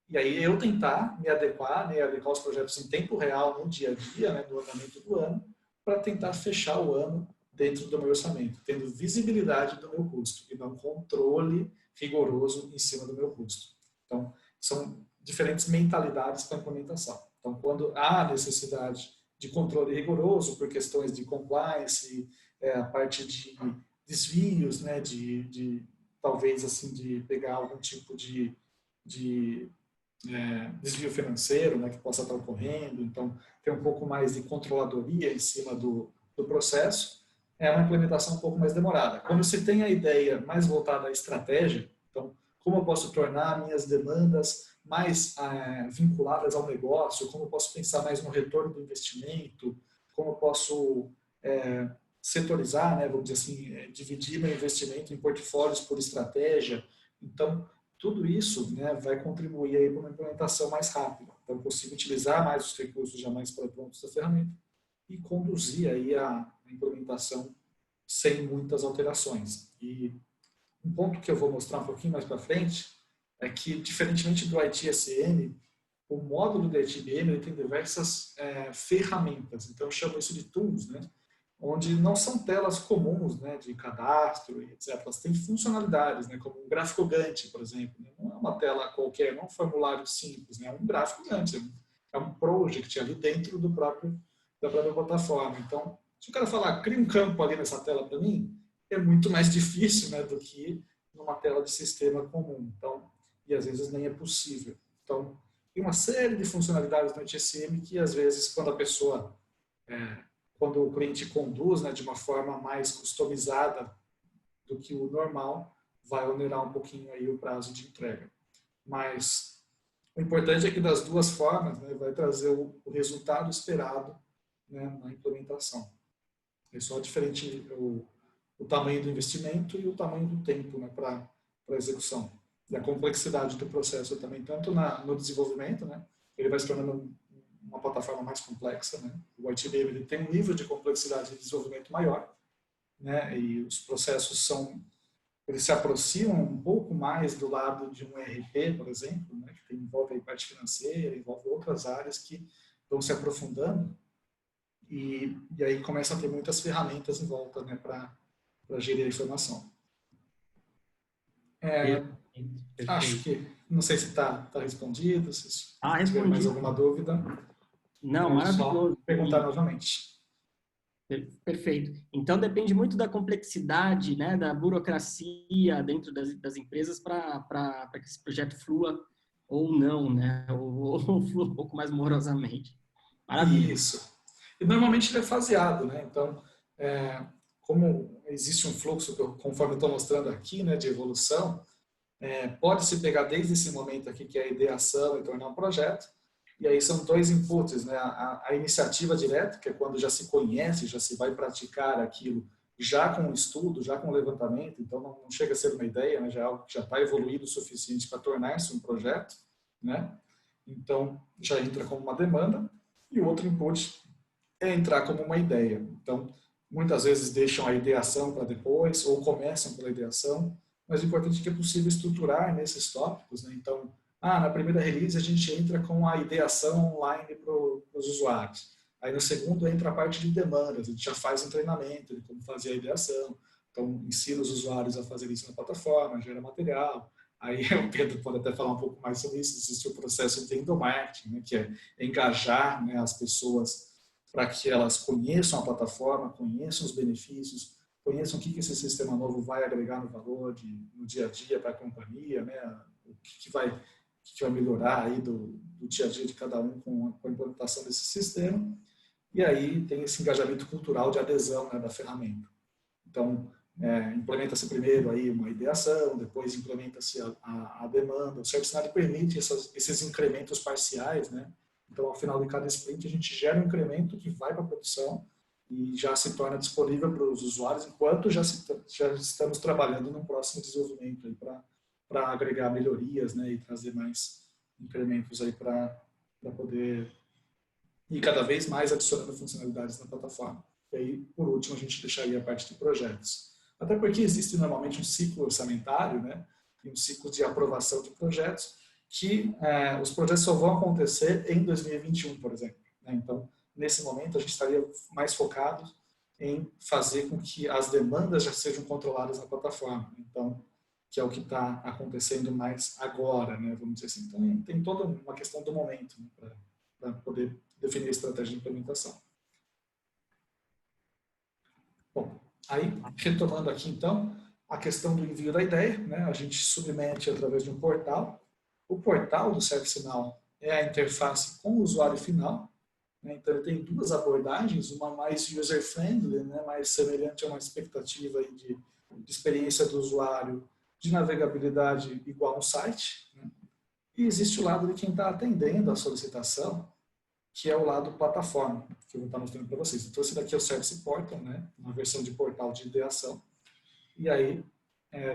e aí eu tentar me adequar, né, adequar os projetos em tempo real, no dia a dia, né, no andamento do ano, para tentar fechar o ano dentro do meu orçamento, tendo visibilidade do meu custo e não controle rigoroso em cima do meu custo. Então, são diferentes mentalidades para a implementação. Então, quando há necessidade de controle rigoroso por questões de compliance, a parte de desvios, né, talvez assim de pegar algum tipo de desvio financeiro, né, que possa estar ocorrendo, então ter um pouco mais de controladoria em cima do processo, é uma implementação um pouco mais demorada. Quando se tem a ideia mais voltada à estratégia, então como eu posso tornar minhas demandas mais vinculadas ao negócio, como eu posso pensar mais no retorno do investimento, como eu posso setorizar, né, vamos dizer assim, dividir meu investimento em portfólios por estratégia. Então, tudo isso, né, vai contribuir aí para uma implementação mais rápida. Então, eu consigo utilizar mais os recursos já mais pré-prontos da ferramenta e conduzir aí a implementação sem muitas alterações. E um ponto que eu vou mostrar um pouquinho mais para frente é que, diferentemente do ITSM, o módulo do ITBM ele tem diversas ferramentas. Então, eu chamo isso de tools, né? Onde não são telas comuns, né, de cadastro, etc. Elas têm funcionalidades, né, como um gráfico Gantt, por exemplo. Né? Não é uma tela qualquer, não é um formulário simples, né? É um gráfico Gantt, é um project ali dentro da própria plataforma. Então, se o cara falar, cria um campo ali nessa tela para mim, é muito mais difícil, né, do que numa tela de sistema comum. Então, e às vezes nem é possível. Então, tem uma série de funcionalidades no ITSM que, às vezes, quando o cliente conduz, né, de uma forma mais customizada do que o normal, vai onerar um pouquinho aí o prazo de entrega. Mas o importante é que das duas formas, né, vai trazer o resultado esperado, né, na implementação. É só diferente o tamanho do investimento e o tamanho do tempo, né, para a execução. E a complexidade do processo também, tanto no desenvolvimento, né, ele vai se tornando uma plataforma mais complexa, né? O ITBM ele tem um nível de complexidade de desenvolvimento maior, né? E os processos eles se aproximam um pouco mais do lado de um ERP, por exemplo, né? Que envolve a parte financeira, envolve outras áreas que vão se aprofundando e aí começa a ter muitas ferramentas em volta, né? Para gerir a informação. Acho que não sei se está respondido, se tiver mais alguma dúvida. Não, maravilhoso. Só perguntar novamente. Perfeito. Então, depende muito da complexidade, né, da burocracia dentro das empresas para que esse projeto flua ou não, né, ou flua um pouco mais morosamente. Maravilha. Isso. E normalmente ele é faseado, né? Então, como existe um fluxo, conforme eu estou mostrando aqui, né, de evolução, pode-se pegar desde esse momento aqui, que é a ideação e tornar um projeto, e aí são dois inputs, né? A iniciativa direta, que é quando já se conhece, já se vai praticar aquilo, já com o estudo, já com o levantamento, então não chega a ser uma ideia, né? Já é algo que já está evoluído o suficiente para tornar-se um projeto, né? Então, já entra como uma demanda, e o outro input é entrar como uma ideia. Então, muitas vezes deixam a ideação para depois, ou começam pela ideação, mas o importante é que é possível estruturar nesses tópicos, né? Então, na primeira release a gente entra com a ideação online para os usuários. Aí no segundo entra a parte de demandas, a gente já faz um treinamento de como fazer a ideação. Então, ensina os usuários a fazer isso na plataforma, gera material. Aí o Pedro pode até falar um pouco mais sobre isso. Existe o processo de endomarketing, né, que é engajar, né, as pessoas para que elas conheçam a plataforma, conheçam os benefícios, conheçam o que esse sistema novo vai agregar no valor, no dia a dia para a companhia, né? O que vai melhorar aí do dia a dia de cada um com a implementação desse sistema. E aí tem esse engajamento cultural de adesão, né, da ferramenta. Então, implementa-se primeiro aí uma ideação, depois implementa-se a demanda. O ServiceNow permite esses incrementos parciais, né? Então, ao final de cada sprint, a gente gera um incremento que vai para a produção e já se torna disponível para os usuários, enquanto já estamos trabalhando no próximo desenvolvimento para agregar melhorias, né, e trazer mais incrementos aí para poder ir cada vez mais adicionando funcionalidades na plataforma. E aí, por último, a gente deixaria a parte de projetos. Até porque existe normalmente um ciclo orçamentário, né, e um ciclo de aprovação de projetos, que os projetos só vão acontecer em 2021, por exemplo, né? Então, nesse momento, a gente estaria mais focado em fazer com que as demandas já sejam controladas na plataforma. Então, que é o que está acontecendo mais agora, né? Vamos dizer assim. Então, tem toda uma questão do momento, né, para poder definir a estratégia de implementação. Bom, aí, retomando aqui, então, a questão do envio da ideia, né? A gente submete através de um portal. O portal do ServiceNow é a interface com o usuário final, né? Então, ele tem duas abordagens, uma mais user-friendly, né? Mais semelhante a uma expectativa aí de experiência do usuário, de navegabilidade igual a um site, né? E existe o lado de quem está atendendo a solicitação, que é o lado plataforma, que eu vou estar mostrando para vocês. Então, esse daqui é o Service Portal, né? Uma versão de portal de ideação. E aí,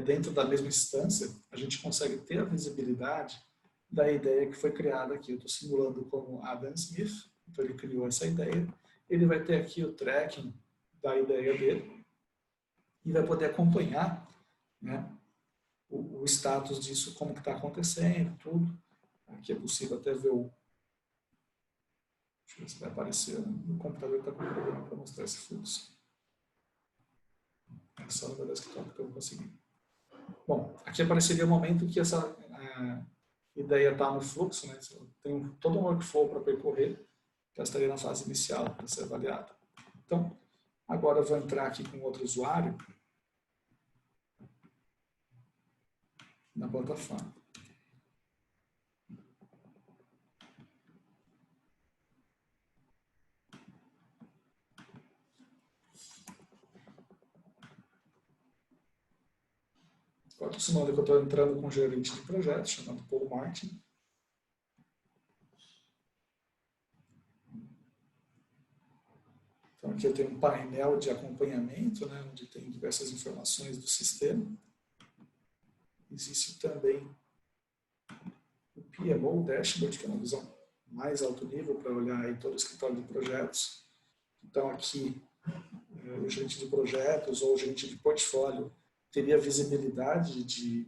dentro da mesma instância, a gente consegue ter a visibilidade da ideia que foi criada aqui. Eu estou simulando como Adam Smith, então ele criou essa ideia. Ele vai ter aqui o tracking da ideia dele e vai poder acompanhar, né, o status disso, como que está acontecendo, tudo. Aqui é possível até ver o... Deixa eu ver se vai aparecer. O computador está com problema para mostrar esse fluxo. É só no meu desktop que eu vou conseguir. Bom, aqui apareceria o momento que essa ideia está no fluxo, né? Tem todo um workflow para percorrer, que ela estaria na fase inicial para ser avaliada. Então, agora eu vou entrar aqui com outro usuário na plataforma. Agora, simulando que eu estou entrando com um gerente de projeto, chamado Paul Martin. Então, aqui eu tenho um painel de acompanhamento, né, onde tem diversas informações do sistema. Existe também o PMO Dashboard, que é uma visão mais alto nível para olhar aí todo o escritório de projetos. Então, aqui, o gerente de projetos ou o gerente de portfólio teria visibilidade de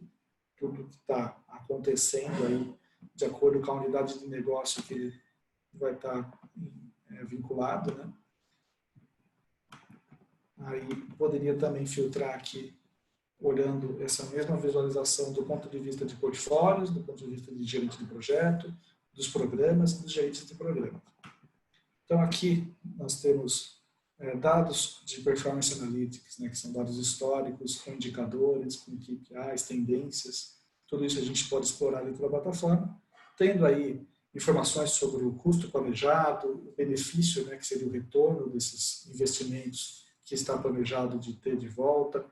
tudo que está acontecendo aí, de acordo com a unidade de negócio que ele vai estar vinculado, né? Aí poderia também filtrar aqui, olhando essa mesma visualização do ponto de vista de portfólios, do ponto de vista de gerente de projeto, dos programas e dos gerentes de programa. Então aqui nós temos dados de Performance Analytics, né, que são dados históricos, com indicadores, com KPIs, tendências, tudo isso a gente pode explorar dentro da plataforma, tendo aí informações sobre o custo planejado, o benefício, né, que seria o retorno desses investimentos que está planejado de ter de volta,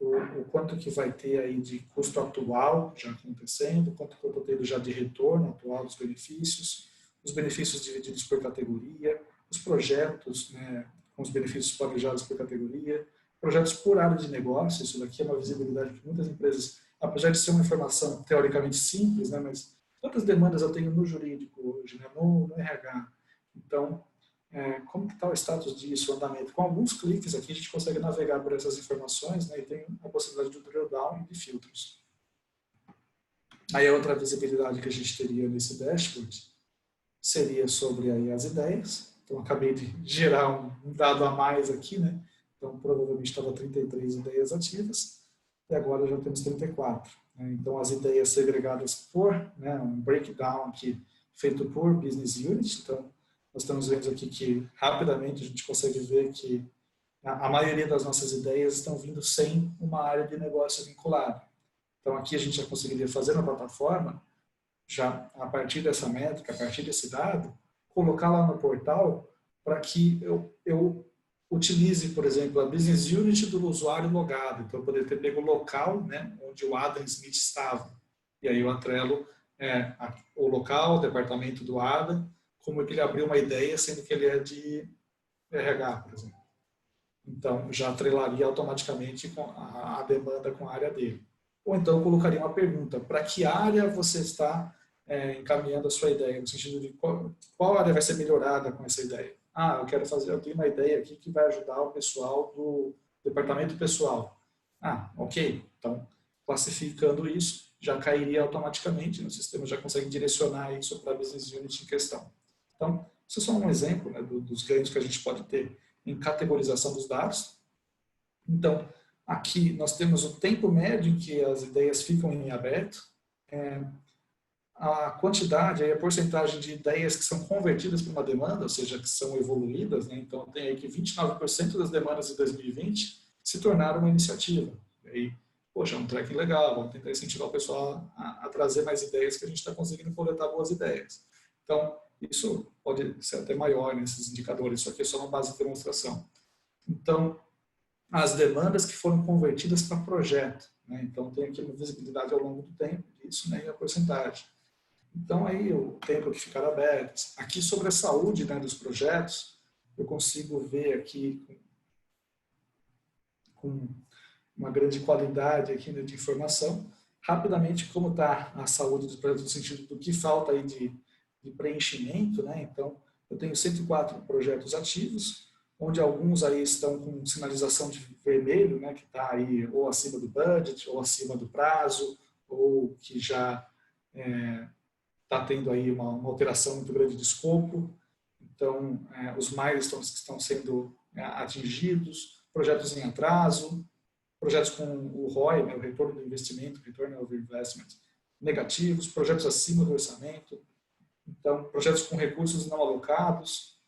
o quanto que vai ter aí de custo atual já acontecendo, o quanto que eu estou tendo já de retorno atual dos benefícios, os benefícios divididos por categoria, os projetos, né, com os benefícios planejados por categoria, projetos por área de negócio. Isso daqui é uma visibilidade que muitas empresas, apesar de ser uma informação teoricamente simples, né, mas quantas demandas eu tenho no jurídico hoje, né, no RH. Então, como que está o status disso, o andamento? Com alguns cliques aqui a gente consegue navegar por essas informações, né, e tem a possibilidade de drill down e de filtros. Aí a outra visibilidade que a gente teria nesse dashboard seria sobre aí as ideias. Então, acabei de gerar um dado a mais aqui, né? Então, provavelmente estava 33 ideias ativas, e agora já temos 34. Né? Então, as ideias segregadas por, né, um breakdown aqui feito por business unit. Então, nós estamos vendo aqui que, rapidamente, a gente consegue ver que a maioria das nossas ideias estão vindo sem uma área de negócio vinculada. Então, aqui a gente já conseguiria fazer na plataforma, já a partir dessa métrica, a partir desse dado, colocar lá no portal para que eu utilize, por exemplo, a business unit do usuário logado. Então, eu poderia ter pego o local, né, onde o Adam Smith estava. E aí eu atrelo o local, o departamento do Adam, como que ele abriu uma ideia, sendo que ele é de RH, por exemplo. Então, já atrelaria automaticamente com a demanda com a área dele. Ou então, eu colocaria uma pergunta: para que área você está encaminhando a sua ideia? No sentido de qual área vai ser melhorada com essa ideia? Eu tenho uma ideia aqui que vai ajudar o pessoal do departamento pessoal. Ok. Então, classificando isso, já cairia automaticamente, o sistema já consegue direcionar isso para a business unit em questão. Então, isso é só um exemplo, né, dos ganhos que a gente pode ter em categorização dos dados. Então, aqui nós temos o tempo médio em que as ideias ficam em aberto, a quantidade, a porcentagem de ideias que são convertidas para uma demanda, ou seja, que são evoluídas, né? Então tem aí que 29% das demandas de 2020 se tornaram uma iniciativa. E aí, poxa, é um tracking legal, vamos tentar incentivar o pessoal a trazer mais ideias, que a gente está conseguindo coletar boas ideias. Então, isso pode ser até maior nesses indicadores, isso aqui é só uma base de demonstração. Então, as demandas que foram convertidas para projeto, né? Então tem aqui uma visibilidade ao longo do tempo disso, né? E a porcentagem. Então aí o tempo que ficar aberto. Aqui sobre a saúde, né, dos projetos, eu consigo ver aqui com uma grande qualidade aqui, né, de informação, rapidamente como está a saúde dos projetos no sentido do que falta aí de preenchimento, né? Então eu tenho 104 projetos ativos, onde alguns aí estão com sinalização de vermelho, né, que está aí ou acima do budget, ou acima do prazo, ou que já está tendo aí uma alteração muito grande de escopo. Então, os milestones que estão sendo atingidos, projetos em atraso, projetos com o ROI, né, o retorno do investimento, return of investment, negativos, projetos acima do orçamento, então, projetos com recursos não alocados,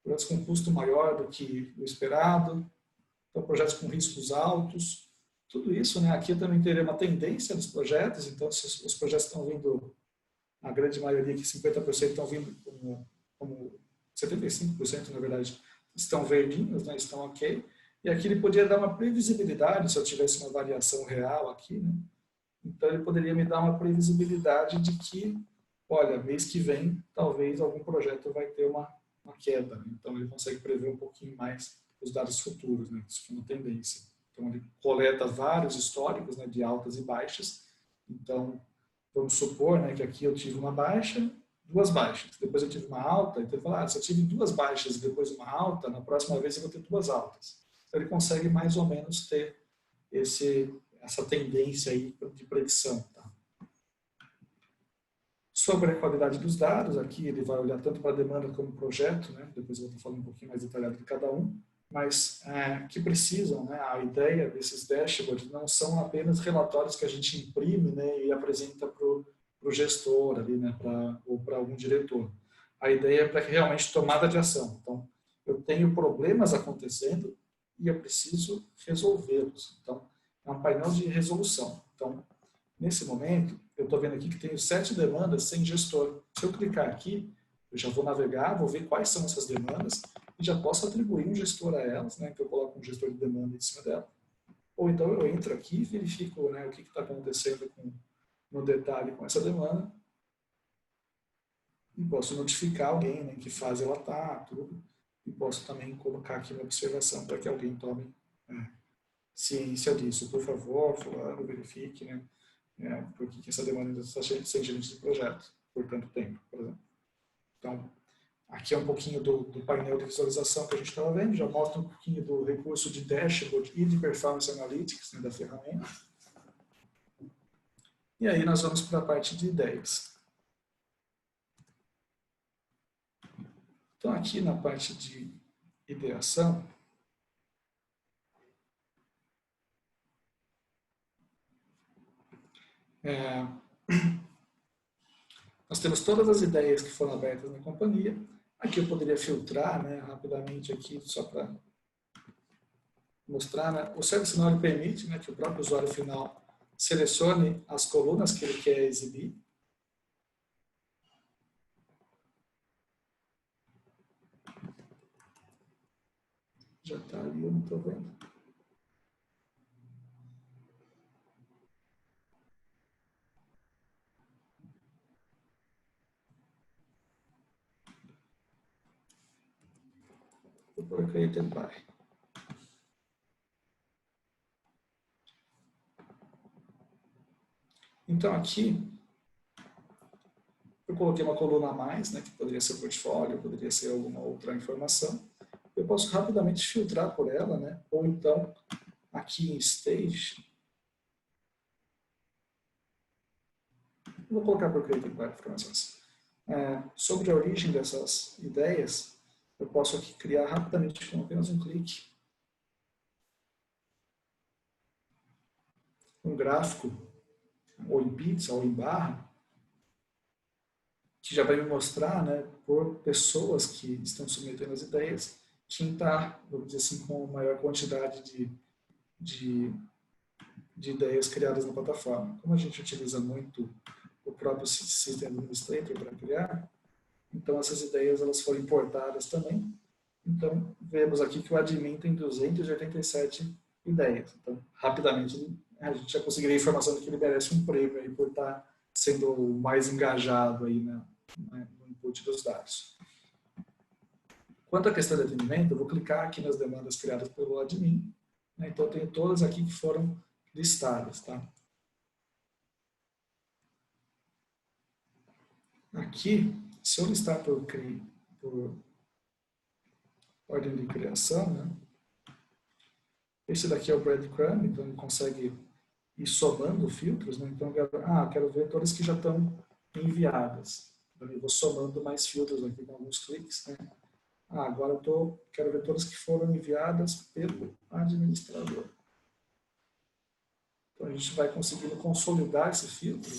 projetos com custo maior do que o esperado, então, projetos com riscos altos, tudo isso, né, aqui eu também teria uma tendência dos projetos, então, se os projetos estão vindo, a grande maioria, que 50% estão vindo como 75%, na verdade, estão verdinhos, né, estão ok, e aqui ele poderia dar uma previsibilidade, se eu tivesse uma variação real aqui, né, então ele poderia me dar uma previsibilidade de que, olha, mês que vem, talvez algum projeto vai ter uma queda, né? Então ele consegue prever um pouquinho mais os dados futuros, né? Isso é uma tendência. Então ele coleta vários históricos, né, de altas e baixas. Então, vamos supor, né, que aqui eu tive uma baixa, duas baixas, depois eu tive uma alta, então ele fala, se eu tive duas baixas e depois uma alta, na próxima vez eu vou ter duas altas. Então ele consegue mais ou menos ter essa tendência aí de predição. Tá? Sobre a qualidade dos dados, aqui ele vai olhar tanto para a demanda como projeto, né? Depois eu vou estar falando um pouquinho mais detalhado de cada um, mas que precisam, né? A ideia desses dashboards não são apenas relatórios que a gente imprime, né, e apresenta para o gestor ali, né, ou para algum diretor. A ideia é para que realmente tomada de ação. Então, eu tenho problemas acontecendo e eu preciso resolvê-los. Então, é um painel de resolução. Então, nesse momento, eu estou vendo aqui que tenho 7 demandas sem gestor. Se eu clicar aqui, eu já vou navegar, vou ver quais são essas demandas e já posso atribuir um gestor a elas, né? Então eu coloco um gestor de demanda em cima dela. Ou então eu entro aqui e verifico, né, o que está acontecendo no detalhe com essa demanda e posso notificar alguém, né, que fase ela está, tudo. E posso também colocar aqui uma observação para que alguém tome ciência disso. Por favor, fulano, verifique, né? Por que essa demanda ainda está sem gerente de projeto por tanto tempo, por exemplo. Então, aqui é um pouquinho do painel de visualização que a gente estava vendo, já mostra um pouquinho do recurso de dashboard e de performance analytics, né, da ferramenta. E aí nós vamos para a parte de ideias. Então, aqui na parte de ideação, nós temos todas as ideias que foram abertas na companhia. Aqui eu poderia filtrar, né, rapidamente aqui, só para mostrar, né? O Service Now permite, né, que o próprio usuário final selecione as colunas que ele quer exibir. Já está ali, eu não estou vendo. Vou pôr Created By. Então, aqui, eu coloquei uma coluna a mais, né, que poderia ser portfólio, poderia ser alguma outra informação. Eu posso rapidamente filtrar por ela, né, ou então, aqui em Stage, vou colocar por Created By, para ficar mais fácil. Sobre a origem dessas ideias, eu posso aqui criar rapidamente com apenas um clique um gráfico, ou em pizza, ou em barra, que já vai me mostrar, né, por pessoas que estão submetendo as ideias, quem está, vamos dizer assim, com maior quantidade de ideias criadas na plataforma. Como a gente utiliza muito o próprio System Administrator para criar, então essas ideias elas foram importadas também. Então, vemos aqui que o admin tem 287 ideias. Então, rapidamente, a gente já conseguiria a informação de que ele merece um prêmio aí por estar sendo mais engajado aí, né, no input dos dados. Quanto à questão de atendimento, eu vou clicar aqui nas demandas criadas pelo admin. Né, então, eu tenho todas aqui que foram listadas. Tá? Aqui, se eu listar por ordem de criação, né? Esse daqui é o breadcrumb, então ele consegue ir somando filtros, né? Então, quero ver todas que já estão enviadas. Então, eu vou somando mais filtros aqui com alguns cliques, né? Agora quero ver todas que foram enviadas pelo administrador. Então, a gente vai conseguindo consolidar esse filtro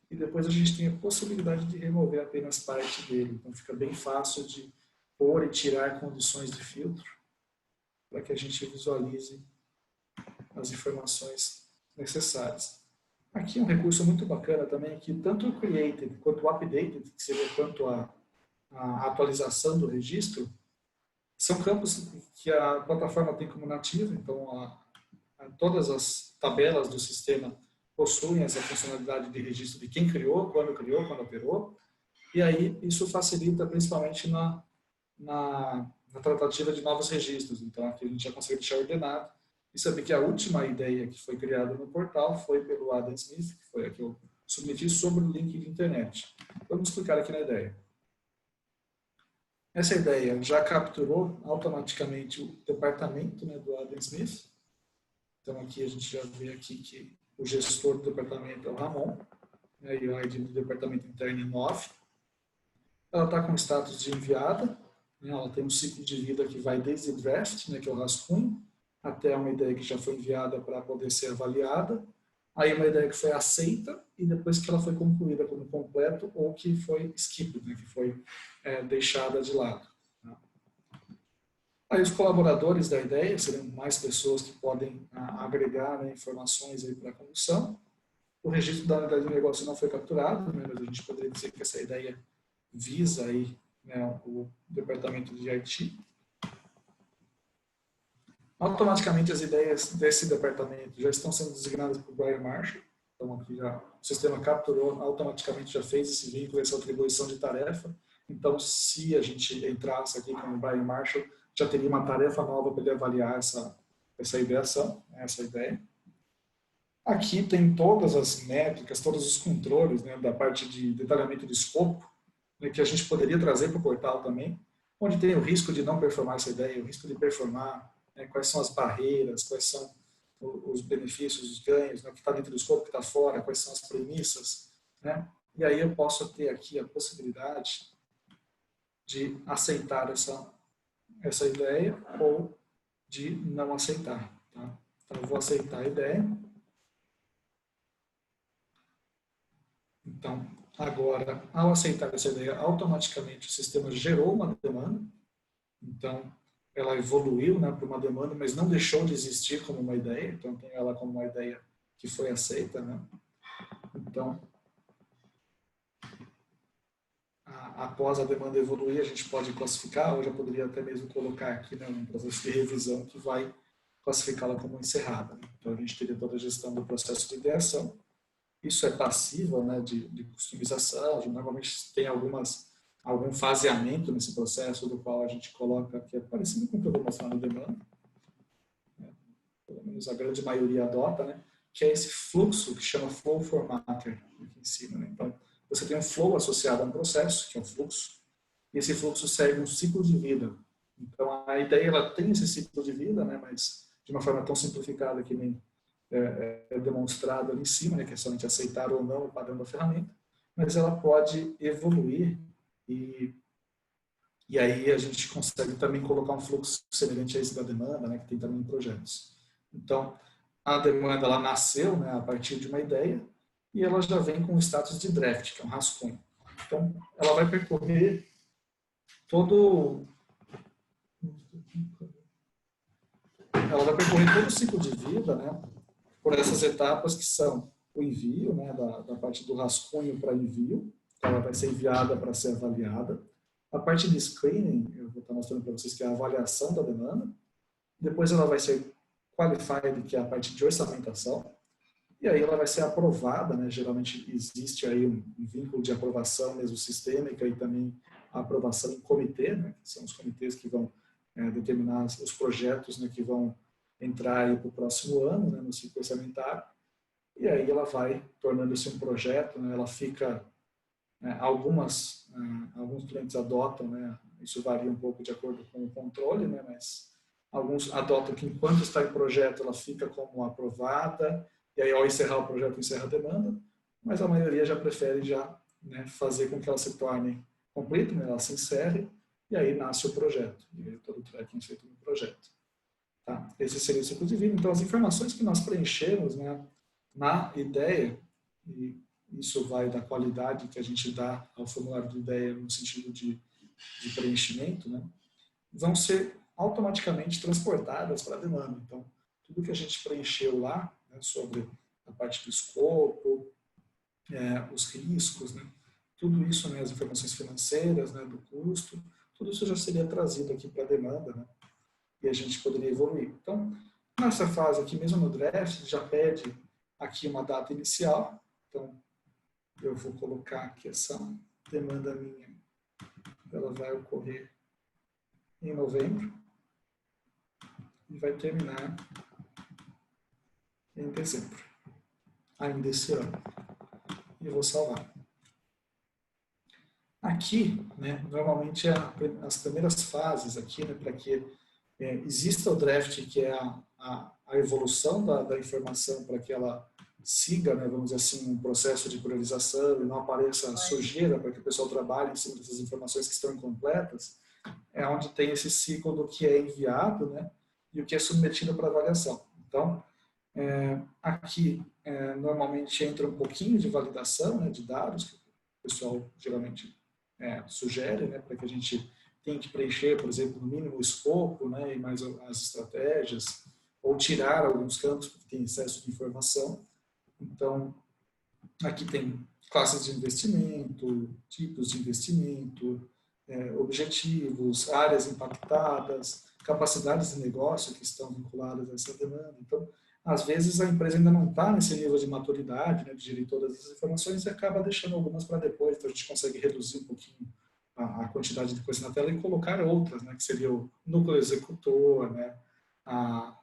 e depois a gente tem a possibilidade de remover apenas parte dele. Então, fica bem fácil de pôr e tirar condições de filtro para que a gente visualize as informações necessárias. Aqui um recurso muito bacana também, que tanto o created quanto o updated, que seria quanto a atualização do registro, são campos que a plataforma tem como nativo, então todas as tabelas do sistema possuem essa funcionalidade de registro de quem criou, quando operou, e aí isso facilita principalmente na tratativa de novos registros. Então aqui a gente já consegue deixar ordenado e saber que a última ideia que foi criada no portal foi pelo Adam Smith, que foi a que eu submeti sobre o link de internet. Vamos clicar aqui na ideia. Essa ideia já capturou automaticamente o departamento, né, do Adam Smith. Então aqui a gente já vê aqui que o gestor do departamento é o Ramon, né, e o ID do departamento interno é 9. Ela está com status de enviada, né, ela tem um ciclo de vida que vai desde draft, né, que é o rascunho, até uma ideia que já foi enviada para poder ser avaliada, aí uma ideia que foi aceita e depois que ela foi concluída como completo ou que foi skipped, né, que foi deixada de lado. Tá? Aí os colaboradores da ideia seriam mais pessoas que podem agregar, né, informações para a condução. O registro da unidade de negócio não foi capturado, né, mas a gente poderia dizer que essa ideia visa aí, né, o departamento de IT. Automaticamente as ideias desse departamento já estão sendo designadas por Brian Marshall. Então aqui já o sistema capturou, automaticamente já fez esse vínculo, essa atribuição de tarefa. Então se a gente entrasse aqui com o Brian Marshall, já teria uma tarefa nova para ele avaliar essa ideação, essa ideia. Aqui tem todas as métricas, todos os controles, né, da parte de detalhamento de escopo, né, que a gente poderia trazer para o portal também, onde tem o risco de não performar essa ideia, o risco de performar, né, quais são as barreiras, quais são os benefícios, os ganhos, né, o que está dentro do escopo, o que está fora, quais são as premissas. Né? E aí eu posso ter aqui a possibilidade de aceitar essa ideia ou de não aceitar. Tá? Então eu vou aceitar a ideia. Então, agora, ao aceitar essa ideia, automaticamente o sistema gerou uma demanda. Então, ela evoluiu, né, para uma demanda, mas não deixou de existir como uma ideia, então tem ela como uma ideia que foi aceita, né? Então, após a demanda evoluir, a gente pode classificar, ou já poderia até mesmo colocar aqui, né, um processo de revisão que vai classificá-la como encerrada, né? Então, a gente teria toda a gestão do processo de ideação. Isso é passiva, né, de customização, normalmente tem algum faseamento nesse processo, do qual a gente coloca, que é parecido com o que eu vou mostrar no demanda, né? Pelo menos a grande maioria adota, né, que é esse fluxo que chama flow formatter aqui em cima, né? Então, você tem um flow associado a um processo, que é um fluxo, e esse fluxo segue um ciclo de vida. Então, a ideia, ela tem esse ciclo de vida, né, mas de uma forma tão simplificada que nem é demonstrado ali em cima, né, que é somente aceitar ou não o padrão da ferramenta, mas ela pode evoluir e aí a gente consegue também colocar um fluxo semelhante a esse da demanda, né, que tem também em projetos. Então, a demanda, ela nasceu, né, a partir de uma ideia e ela já vem com o status de draft, que é um rascunho. Então, ela vai percorrer todo o ciclo de vida, né, por essas etapas que são o envio, né, da parte do rascunho para envio, então ela vai ser enviada para ser avaliada. A parte de screening, eu vou estar mostrando para vocês que é a avaliação da demanda. Depois ela vai ser qualified, que é a parte de orçamentação. E aí ela vai ser aprovada, né? Geralmente existe aí um vínculo de aprovação mesmo sistêmica e também a aprovação em comitê, né? Que são os comitês que vão determinar os projetos, né, que vão entrar para o próximo ano, né, no ciclo orçamentário. E aí ela vai tornando-se um projeto, né? Ela fica alguns clientes adotam, né, isso varia um pouco de acordo com o controle, né, mas alguns adotam que enquanto está em projeto ela fica como aprovada, e aí ao encerrar o projeto encerra a demanda, mas a maioria já prefere né, fazer com que ela se torne completa, né, ela se encerre, e aí nasce o projeto, e aí todo o tracking feito no projeto. Tá? Esse seria o ciclo de vida. Então as informações que nós preenchemos, né, na ideia, e isso vai da qualidade que a gente dá ao formulário de ideia no sentido de preenchimento, né, vão ser automaticamente transportadas para a demanda. Então, tudo que a gente preencheu lá, né, sobre a parte do escopo, os riscos, né, tudo isso, né, as informações financeiras, né, do custo, tudo isso já seria trazido aqui para a demanda, né, e a gente poderia evoluir. Então, nessa fase aqui, mesmo no draft, já pede aqui uma data inicial. Então, eu vou colocar que essa demanda minha, ela vai ocorrer em novembro e vai terminar em dezembro, ainda esse ano. E vou salvar. Aqui, né, normalmente as primeiras fases aqui, né, para que exista o draft, que é a evolução da informação para que ela siga, né, vamos dizer assim, um processo de priorização e não apareça sujeira para que o pessoal trabalhe em cima dessas informações que estão incompletas, é onde tem esse ciclo do que é enviado, né, e o que é submetido para avaliação. Então, aqui normalmente entra um pouquinho de validação, né, de dados, que o pessoal geralmente sugere, né, para que a gente tenha que preencher, por exemplo, no mínimo o escopo, né, e mais as estratégias, ou tirar alguns campos porque tem excesso de informação. Então, aqui tem classes de investimento, tipos de investimento, objetivos, áreas impactadas, capacidades de negócio que estão vinculadas a essa demanda. Então, às vezes a empresa ainda não está nesse nível de maturidade, né, de gerir todas essas informações e acaba deixando algumas para depois. Então, a gente consegue reduzir um pouquinho a quantidade de coisas na tela e colocar outras, né, que seria o núcleo executor, né, a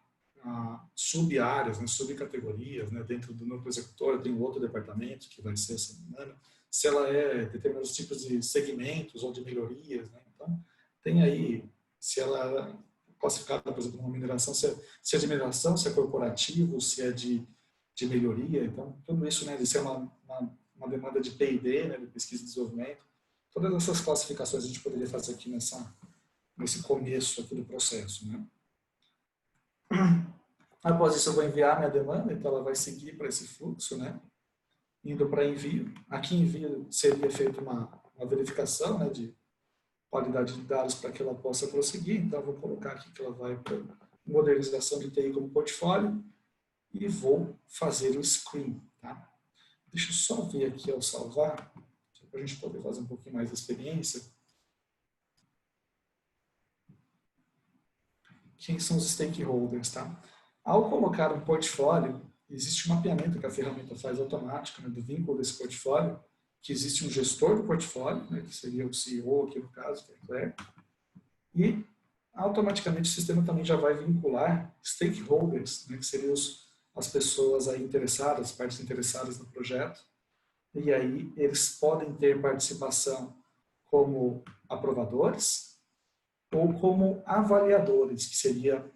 sub-áreas, né, subcategorias, né, dentro do núcleo executor tem um outro departamento que vai ser essa demanda, se ela é determinados tipos de segmentos ou de melhorias, né, então tem aí, se ela é classificada, por exemplo, uma mineração, se é de mineração, se é corporativo, se é de melhoria, então tudo isso, né, de ser uma demanda de P&D, né, de pesquisa e desenvolvimento, todas essas classificações a gente poderia fazer aqui nesse começo aqui do processo, né. Após isso eu vou enviar minha demanda, então ela vai seguir para esse fluxo, né, indo para envio. Aqui envio seria feita uma verificação, né, qualidade de dados para que ela possa prosseguir. Então, vou colocar aqui que ela vai para modernização de TI como portfólio e vou fazer o screen. Tá? Deixa eu só ver aqui ao salvar, para a gente poder fazer um pouquinho mais de experiência. Quem são os stakeholders? Tá? Ao colocar um portfólio, existe um mapeamento que a ferramenta faz automático, né, do vínculo desse portfólio, que existe um gestor do portfólio, né, que seria o CEO aqui no caso, que é o Claire, e automaticamente o sistema também já vai vincular stakeholders, né, que seriam as pessoas aí interessadas, as partes interessadas no projeto, e aí eles podem ter participação como aprovadores ou como avaliadores, que seria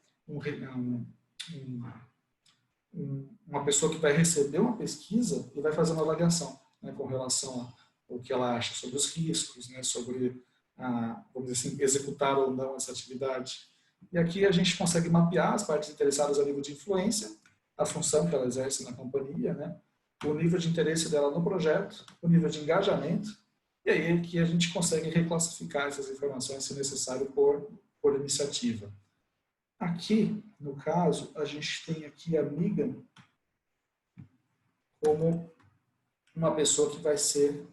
uma pessoa que vai receber uma pesquisa e vai fazer uma avaliação, né, com relação ao que ela acha sobre os riscos, né, sobre, vamos dizer assim, executar ou não essa atividade. E aqui a gente consegue mapear as partes interessadas a nível de influência, a função que ela exerce na companhia, né, o nível de interesse dela no projeto, o nível de engajamento, e aí aqui a gente consegue reclassificar essas informações, se necessário, por iniciativa. Aqui, no caso, a gente tem aqui a Megan como uma pessoa que vai ser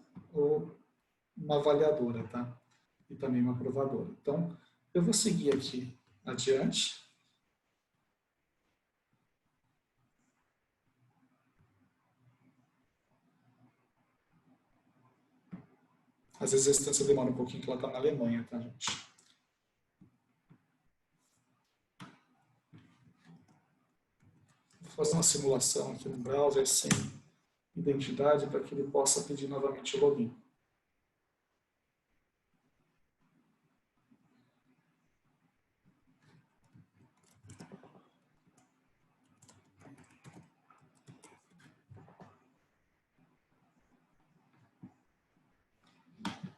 uma avaliadora, tá? E também uma aprovadora. Então, eu vou seguir aqui adiante. Às vezes a instância demora um pouquinho, que ela está na Alemanha, tá, gente? Vou fazer uma simulação aqui no browser sem identidade para que ele possa pedir novamente o login.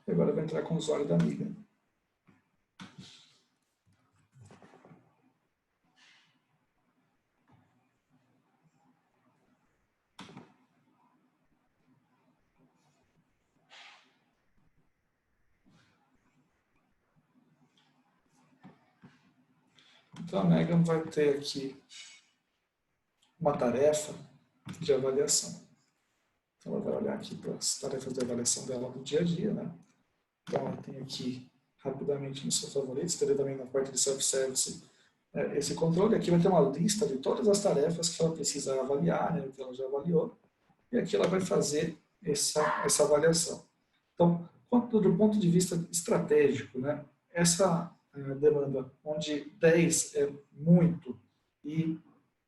E agora eu vou entrar com o usuário da Amiga. Então a Megan vai ter aqui uma tarefa de avaliação. Então ela vai olhar aqui para as tarefas de avaliação dela do dia a dia, né? Então ela tem aqui rapidamente nos seus favoritos, teria também na parte de self-service esse controle. Aqui vai ter uma lista de todas as tarefas que ela precisa avaliar, né, que ela já avaliou, e aqui ela vai fazer essa avaliação. Então, do ponto de vista estratégico, né, essa demanda onde 10 é muito e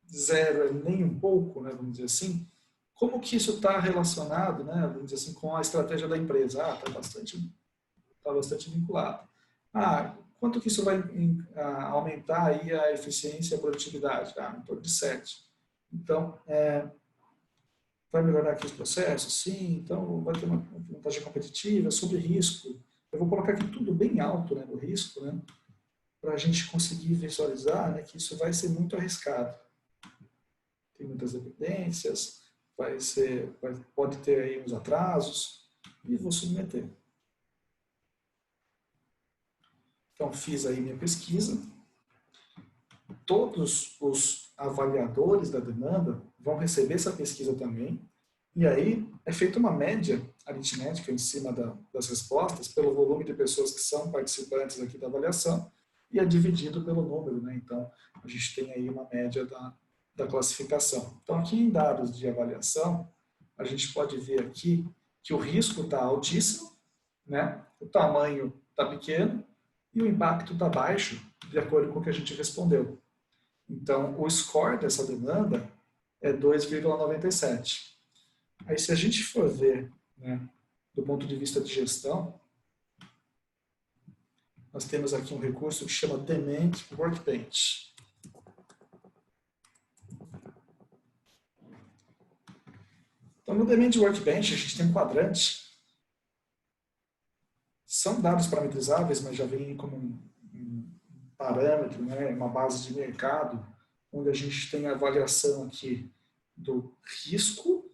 0 é nem um pouco, né, vamos dizer assim, como que isso está relacionado, né, vamos dizer assim, com a estratégia da empresa? Está bastante vinculado. Quanto que isso vai aumentar aí a eficiência e a produtividade? Em torno de 7. Então, vai melhorar aqui os processos? Sim. Então, vai ter uma vantagem competitiva sobre risco. Eu vou colocar aqui tudo bem alto, né, no risco, né, para a gente conseguir visualizar, né, que isso vai ser muito arriscado. Tem muitas dependências, pode ter aí uns atrasos, e vou submeter. Então, fiz aí minha pesquisa. Todos os avaliadores da demanda vão receber essa pesquisa também. E aí é feita uma média aritmética em cima das respostas pelo volume de pessoas que são participantes aqui da avaliação e é dividido pelo número, né? Então, a gente tem aí uma média da classificação. Então, aqui em dados de avaliação, a gente pode ver aqui que o risco está altíssimo, né? O tamanho está pequeno, e o impacto está baixo, de acordo com o que a gente respondeu. Então, o score dessa demanda é 2,97. Aí, se a gente for ver, né, do ponto de vista de gestão, nós temos aqui um recurso que chama Demand Workbench. Então, no Demand Workbench, a gente tem um quadrante. São dados parametrizáveis, mas já vem como um parâmetro, né, uma base de mercado, onde a gente tem a avaliação aqui do risco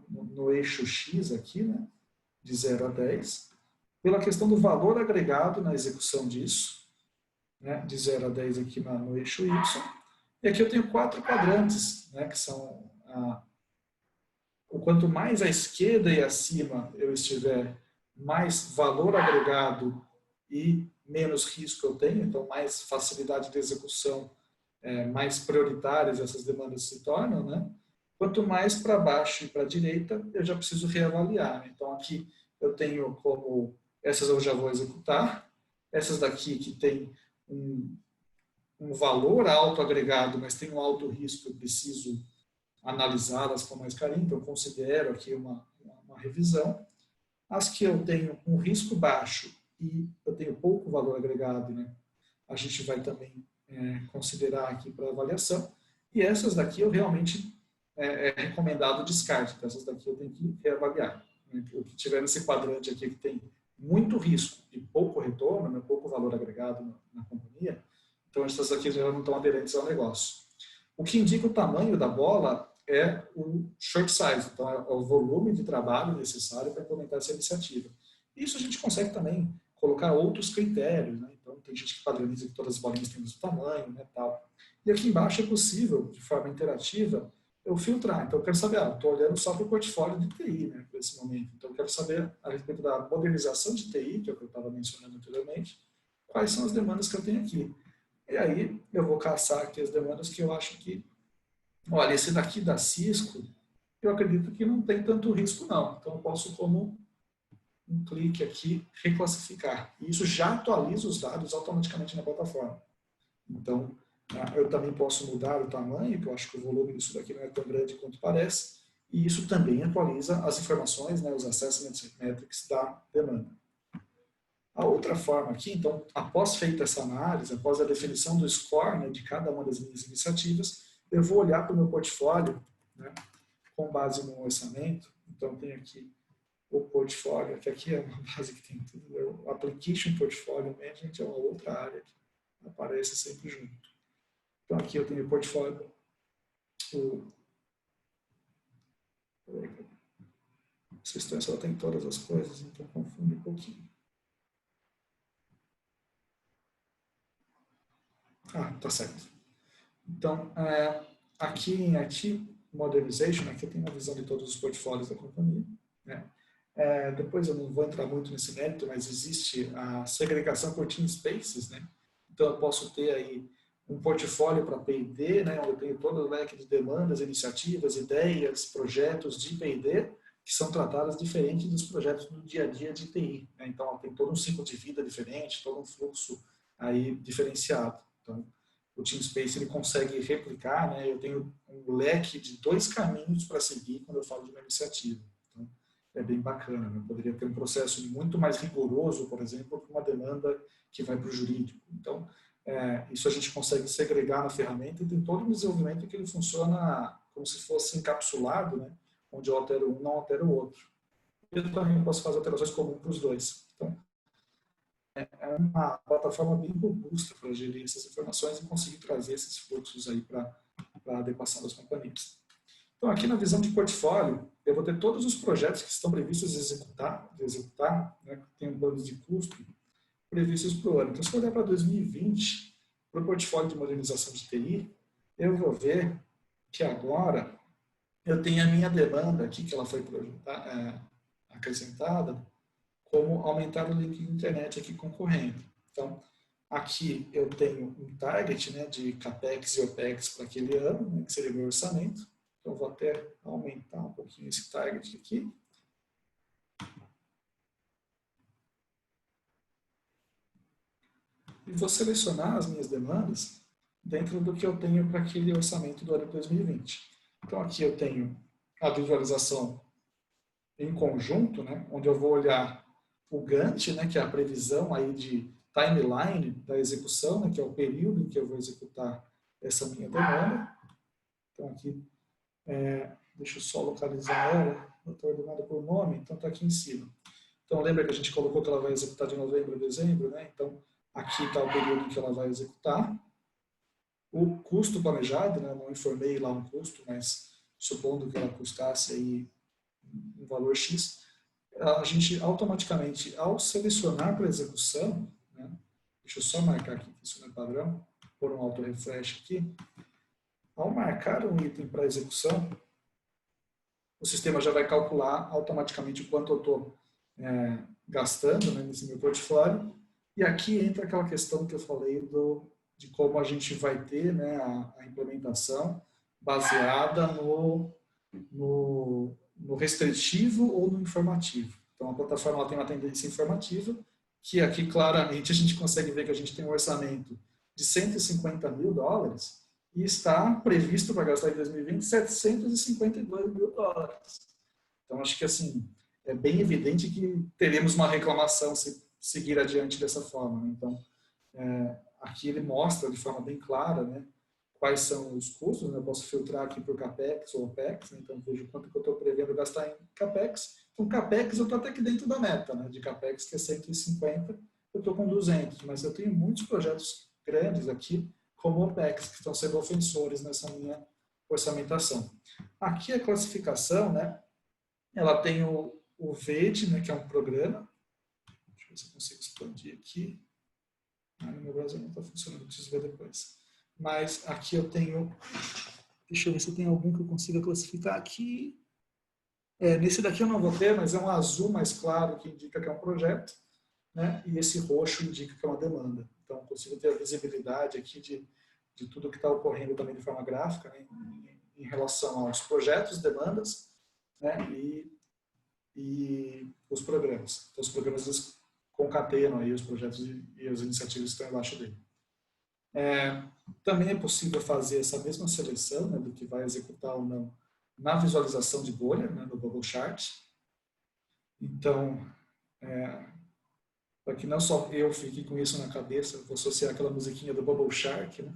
no eixo X aqui, né, de 0 a 10, pela questão do valor agregado na execução disso, né, de 0 a 10 aqui no eixo Y. E aqui eu tenho 4 quadrantes, né, que são o quanto mais à esquerda e acima eu estiver, mais valor agregado e menos risco eu tenho, então mais facilidade de execução, mais prioritárias essas demandas se tornam, né? Quanto mais para baixo e para a direita, eu já preciso reavaliar. Né? Então aqui eu tenho como, essas eu já vou executar, essas daqui que tem um valor alto agregado, mas tem um alto risco, eu preciso analisá-las com mais carinho, então eu considero aqui uma revisão. As que eu tenho um risco baixo e eu tenho pouco valor agregado, né, a gente vai também considerar aqui para avaliação. E essas daqui eu realmente é recomendado o descarte, então essas daqui eu tenho que reavaliar. Né? O que tiver nesse quadrante aqui que tem muito risco e pouco retorno, né, pouco valor agregado na companhia, então essas aqui já não estão aderentes ao negócio. O que indica o tamanho da bola é o short size, então é o volume de trabalho necessário para implementar essa iniciativa. Isso a gente consegue também colocar outros critérios, né? Então tem gente que padroniza que todas as bolinhas têm o mesmo tamanho, né, tal. E aqui embaixo é possível, de forma interativa, eu filtrar. Então eu quero saber, estou olhando só para o portfólio de TI, né, por esse momento. Então eu quero saber a respeito da modernização de TI, que é o que eu estava mencionando anteriormente, quais são as demandas que eu tenho aqui. E aí eu vou caçar aqui as demandas que eu acho que, olha, esse daqui da Cisco, eu acredito que não tem tanto risco não. Então eu posso, como um clique aqui, reclassificar. E isso já atualiza os dados automaticamente na plataforma. Então eu também posso mudar o tamanho, que eu acho que o volume disso daqui não é tão grande quanto parece. E isso também atualiza as informações, né, os assessment metrics da demanda. A outra forma aqui, então, após feita essa análise, após a definição do score, né, de cada uma das minhas iniciativas, eu vou olhar para o meu portfólio, né, com base no orçamento. Então, tem aqui o portfólio, que aqui é uma base que tem tudo. O Application Portfolio Management é uma outra área que aparece sempre junto. Então, aqui eu tenho o portfólio. Vocês estão só tem todas as coisas, então confunde um pouquinho. Tá certo. Então, aqui em IT Modernization, aqui eu tenho uma visão de todos os portfólios da companhia. Né? Depois eu não vou entrar muito nesse mérito, mas existe a segregação por team spaces. Né? Então, eu posso ter aí um portfólio para P&D, né, onde eu tenho todo o leque de demandas, iniciativas, ideias, projetos de P&D, que são tratadas diferente dos projetos do dia a dia de TI. Né? Então, tem todo um ciclo de vida diferente, todo um fluxo aí diferenciado. Então, o TeamSpace ele consegue replicar, né? Eu tenho um leque de 2 caminhos para seguir quando eu falo de uma iniciativa. Então, é bem bacana. Né? Eu poderia ter um processo muito mais rigoroso, por exemplo, para uma demanda que vai para o jurídico. Então, isso a gente consegue segregar na ferramenta e tem todo um desenvolvimento que ele funciona como se fosse encapsulado, né? Onde eu altero um, não altero o outro. Eu também posso fazer alterações comuns para os dois. Então, é uma plataforma bem robusta para gerir essas informações e conseguir trazer esses fluxos aí para a adequação das companhias. Então, aqui na visão de portfólio, eu vou ter todos os projetos que estão previstos de executar, né, que tem um plano de custo previstos para o ano. Então, se eu olhar para 2020, para o portfólio de modernização de TI, eu vou ver que agora eu tenho a minha demanda aqui, que ela foi acrescentada, como aumentar o link de internet aqui concorrendo. Então, aqui eu tenho um target, né, de CAPEX e OPEX para aquele ano, né, que seria o meu orçamento. Então, vou até aumentar um pouquinho esse target aqui. E vou selecionar as minhas demandas dentro do que eu tenho para aquele orçamento do ano de 2020. Então, aqui eu tenho a visualização em conjunto, né, onde eu vou olhar o Gantt, né, que é a previsão aí de timeline da execução, né, que é o período em que eu vou executar essa minha demanda. Então, aqui, deixa eu só localizar ela, eu estou ordenada por nome, então está aqui em cima. Então, lembra que a gente colocou que ela vai executar de novembro a dezembro, né? Então, aqui está o período em que ela vai executar. O custo planejado, né? Não informei lá um custo, mas supondo que ela custasse aí um valor X, a gente automaticamente, ao selecionar para execução, né, deixa eu só marcar aqui que isso não é padrão, por um auto refresh aqui, ao marcar um item para execução, o sistema já vai calcular automaticamente o quanto eu estou gastando, né, nesse meu portfólio. E aqui entra aquela questão que eu falei de como a gente vai ter, né, a implementação baseada no restritivo ou no informativo. Então, a plataforma ela tem uma tendência informativa, que aqui claramente a gente consegue ver que a gente tem um orçamento de $150 mil e está previsto para gastar em 2020 $752 mil. Então, acho que assim, é bem evidente que teremos uma reclamação se seguir adiante dessa forma, né? Então, aqui ele mostra de forma bem clara, né, quais são os custos, né? Eu posso filtrar aqui por CAPEX ou OPEX, né? Então vejo quanto que eu estou prevendo gastar em CAPEX. Então, CAPEX eu estou até aqui dentro da meta, né? De CAPEX, que é 150, eu estou com 200, mas eu tenho muitos projetos grandes aqui, como OPEX, que estão sendo ofensores nessa minha orçamentação. Aqui a classificação, né? Ela tem o VED, né? Que é um programa. Deixa eu ver se eu consigo expandir aqui. No meu browser não está funcionando, preciso ver depois. Mas aqui eu tenho, deixa eu ver se tem algum que eu consiga classificar aqui. Nesse daqui eu não vou ter, mas é um azul mais claro que indica que é um projeto, né? E esse roxo indica que é uma demanda. Então eu consigo ter a visibilidade aqui de tudo que está ocorrendo também de forma gráfica, né? Em relação aos projetos, demandas, né? E os programas. Então os programas concatenam aí os projetos e as iniciativas que estão embaixo dele. Também é possível fazer essa mesma seleção, né, do que vai executar ou não na visualização de bolha, né, no Bubble Chart. Então, para que não só eu fique com isso na cabeça, vou associar aquela musiquinha do Bubble Shark, né?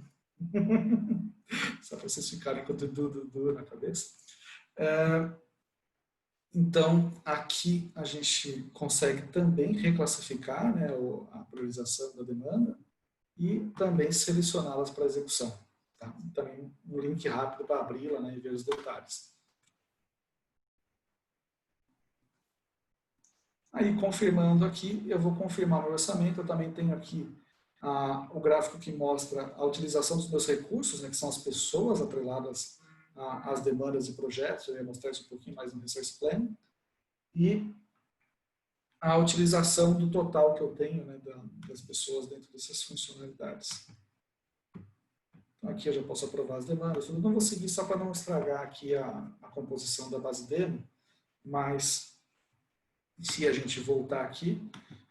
Só para vocês ficarem com tudo na cabeça. Então, aqui a gente consegue também reclassificar, né, a priorização da demanda e também selecioná-las para execução. Tá? Também um link rápido para abri-la, né, e ver os detalhes. Aí, confirmando aqui, eu vou confirmar meu orçamento. Eu também tenho aqui o gráfico que mostra a utilização dos meus recursos, né, que são as pessoas atreladas às demandas e projetos. Eu ia mostrar isso um pouquinho mais no Resource Plan. E a utilização do total que eu tenho, né, das pessoas dentro dessas funcionalidades. Então, aqui eu já posso aprovar as demandas. Eu não vou seguir só para não estragar aqui a composição da base demo, mas se a gente voltar aqui,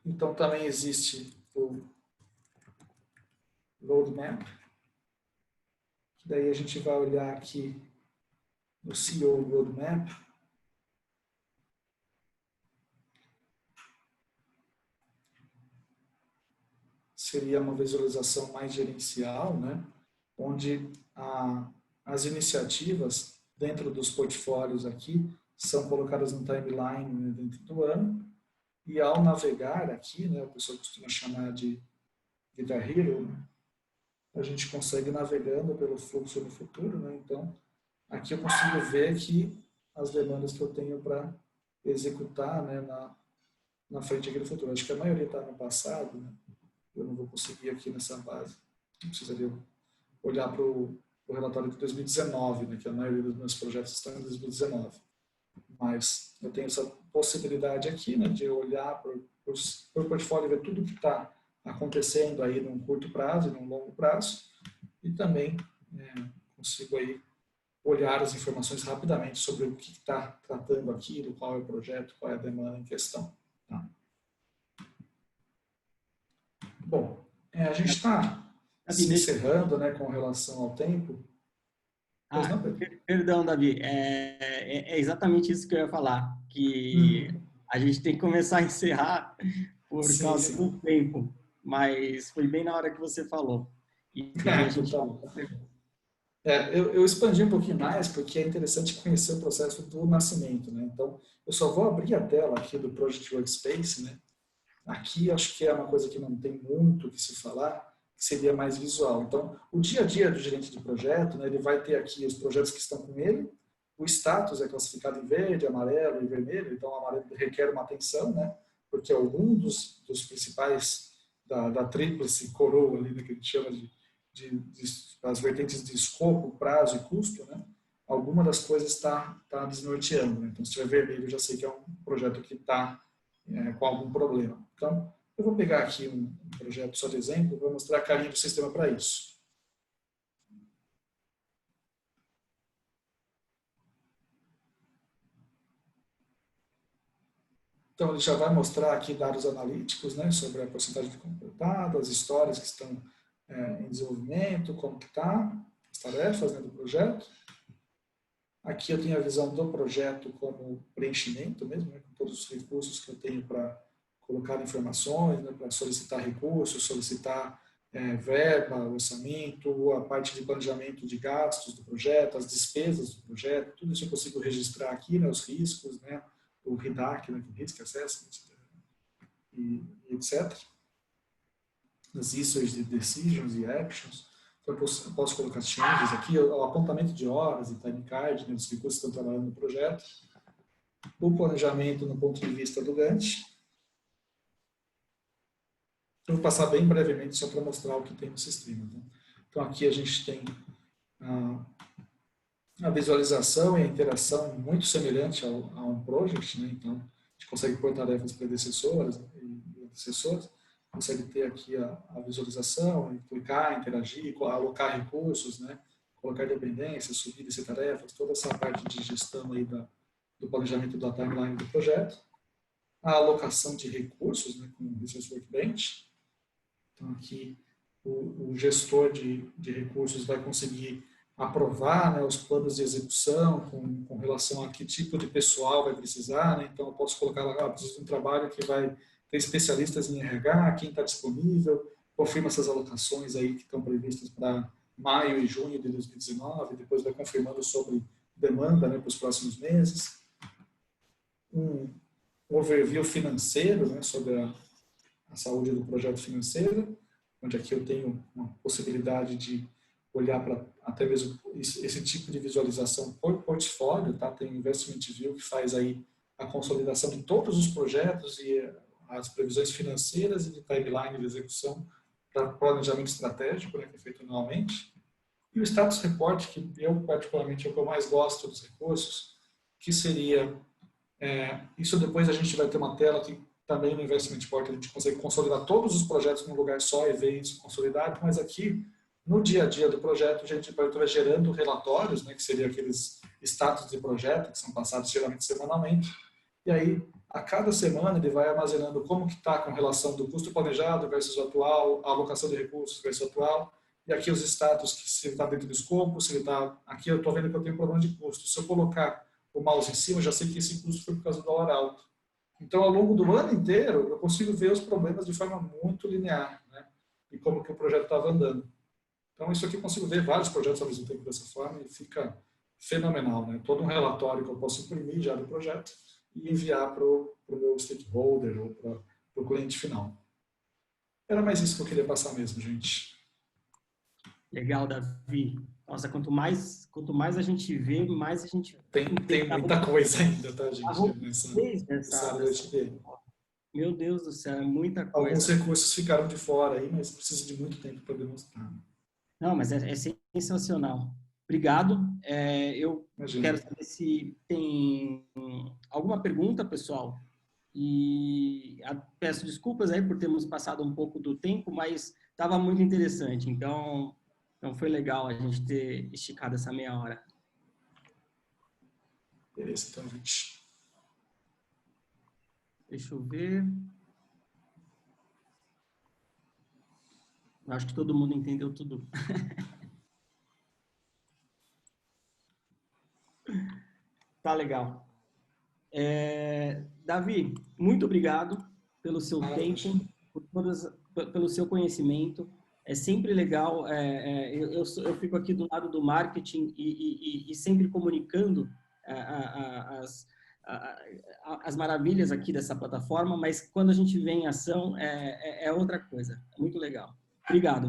então também existe o roadmap, que daí a gente vai olhar aqui no CEO roadmap. Seria uma visualização mais gerencial, né? Onde as iniciativas dentro dos portfólios aqui são colocadas no timeline, né, dentro do ano, e ao navegar aqui, né, a pessoa costuma chamar de Guitar Hero, né, a gente consegue navegando pelo fluxo no futuro, né? Então, aqui eu consigo ver que as demandas que eu tenho para executar, né, na frente aqui do futuro. Acho que a maioria está no passado, né? Eu não vou conseguir aqui nessa base. Eu precisaria olhar para o relatório de 2019, né, que a maioria dos meus projetos estão em 2019. Mas eu tenho essa possibilidade aqui, né, de olhar para o portfólio e ver tudo que está acontecendo aí num curto prazo e num longo prazo. E também consigo aí olhar as informações rapidamente sobre o que está tratando aquilo, qual é o projeto, qual é a demanda em questão. Tá? Bom, a gente está se encerrando, né, com relação ao tempo. Perdão, Davi, é exatamente isso que eu ia falar, que a gente tem que começar a encerrar por causa do tempo, mas foi bem na hora que você falou. E aí a gente... eu expandi um pouquinho mais, porque é interessante conhecer o processo do nascimento, né? Então, eu só vou abrir a tela aqui do Project Workspace, né? Aqui acho que é uma coisa que não tem muito o que se falar, que seria mais visual. Então, o dia a dia do gerente de projeto, né, ele vai ter aqui os projetos que estão com ele, O status é classificado em verde, amarelo e vermelho, então o amarelo requer uma atenção, né? Porque algum dos principais da tríplice coroa, ali, né, que a gente chama as vertentes de escopo, prazo e custo, né? Alguma das coisas está desnorteando. Né? Então, se tiver vermelho, eu já sei que é um projeto que está com algum problema. Então, eu vou pegar aqui um projeto só de exemplo, vou mostrar a carinha do sistema para isso. Então, ele já vai mostrar aqui dados analíticos, né, sobre a porcentagem de completado, as histórias que estão em desenvolvimento, como que está, as tarefas, né, do projeto. Aqui eu tenho a visão do projeto como preenchimento mesmo, né, com todos os recursos que eu tenho para colocar informações, né, para solicitar recursos, solicitar verba, orçamento, a parte de planejamento de gastos do projeto, as despesas do projeto, tudo isso eu consigo registrar aqui, né, os riscos, né, o RIDAC, né, Risk Assessment, e etc. As issues de decisions e actions. Então, eu posso colocar changes aqui, o apontamento de horas e time card, né, dos recursos que estão trabalhando no projeto. O planejamento no ponto de vista do Gantt. Eu vou passar bem brevemente só para mostrar o que tem no sistema. Né? Então, aqui a gente tem a visualização e a interação muito semelhante a um project, né? Então, a gente consegue pôr tarefas predecessoras e antecessoras, consegue ter aqui a visualização, clicar, interagir, alocar recursos, né? Colocar dependências, subir e descer tarefas, toda essa parte de gestão aí do planejamento da timeline do projeto. A alocação de recursos, né? Com o Resource Workbench. Então, aqui o gestor de recursos vai conseguir aprovar, né, os planos de execução com relação a que tipo de pessoal vai precisar. Né? Então, eu posso colocar lá, preciso de um trabalho que vai ter especialistas em RH, quem está disponível, confirma essas alocações aí que estão previstas para maio e junho de 2019, depois vai confirmando sobre demanda, né, para os próximos meses. Um overview financeiro, né, sobre a saúde do projeto financeiro, onde aqui eu tenho uma possibilidade de olhar para até mesmo esse tipo de visualização por portfólio, tá? Tem o Investment View que faz aí a consolidação de todos os projetos e as previsões financeiras e de timeline de execução para planejamento estratégico, né, que é feito anualmente. E o Status Report, que eu particularmente é o que eu mais gosto dos recursos, que seria, isso depois a gente vai ter uma tela que também no Investment Report a gente consegue consolidar todos os projetos num lugar só e ver isso consolidado, mas aqui no dia a dia do projeto, a gente vai gerando relatórios, né, que seriam aqueles status de projeto, que são passados geralmente semanalmente, e aí, a cada semana, ele vai armazenando como que está com relação do custo planejado versus o atual, a alocação de recursos versus o atual, e aqui os status, que se ele está dentro do escopo, se ele está... Aqui eu estou vendo que eu tenho um problema de custo. Se eu colocar o mouse em cima, eu já sei que esse custo foi por causa do dólar alto. Então, ao longo do ano inteiro, eu consigo ver os problemas de forma muito linear, né, e como que o projeto estava andando. Então, isso aqui eu consigo ver vários projetos ao mesmo tempo dessa forma e fica fenomenal, né? Todo um relatório que eu posso imprimir já do projeto e enviar para o meu stakeholder ou para o cliente final. Era mais isso que eu queria passar mesmo, gente. Legal, Davi. Nossa, quanto mais a gente vê, mais a gente... Tem muita coisa ainda, tá, gente? Nessa área da HTML. Meu Deus do céu, é muita coisa. Alguns recursos ficaram de fora aí, mas precisa de muito tempo para demonstrar. Não, mas é sensacional. Obrigado. Eu quero saber se tem alguma pergunta, pessoal. E peço desculpas aí por termos passado um pouco do tempo, mas estava muito interessante. Então foi legal a gente ter esticado essa meia hora. Beleza, então, gente. Deixa eu ver. Acho que todo mundo entendeu tudo. Tá legal. Davi, muito obrigado pelo seu tempo, pelo seu conhecimento. É sempre legal. Eu fico aqui do lado do marketing e sempre comunicando as maravilhas aqui dessa plataforma, mas quando a gente vê em ação, é outra coisa. É muito legal. Obrigado.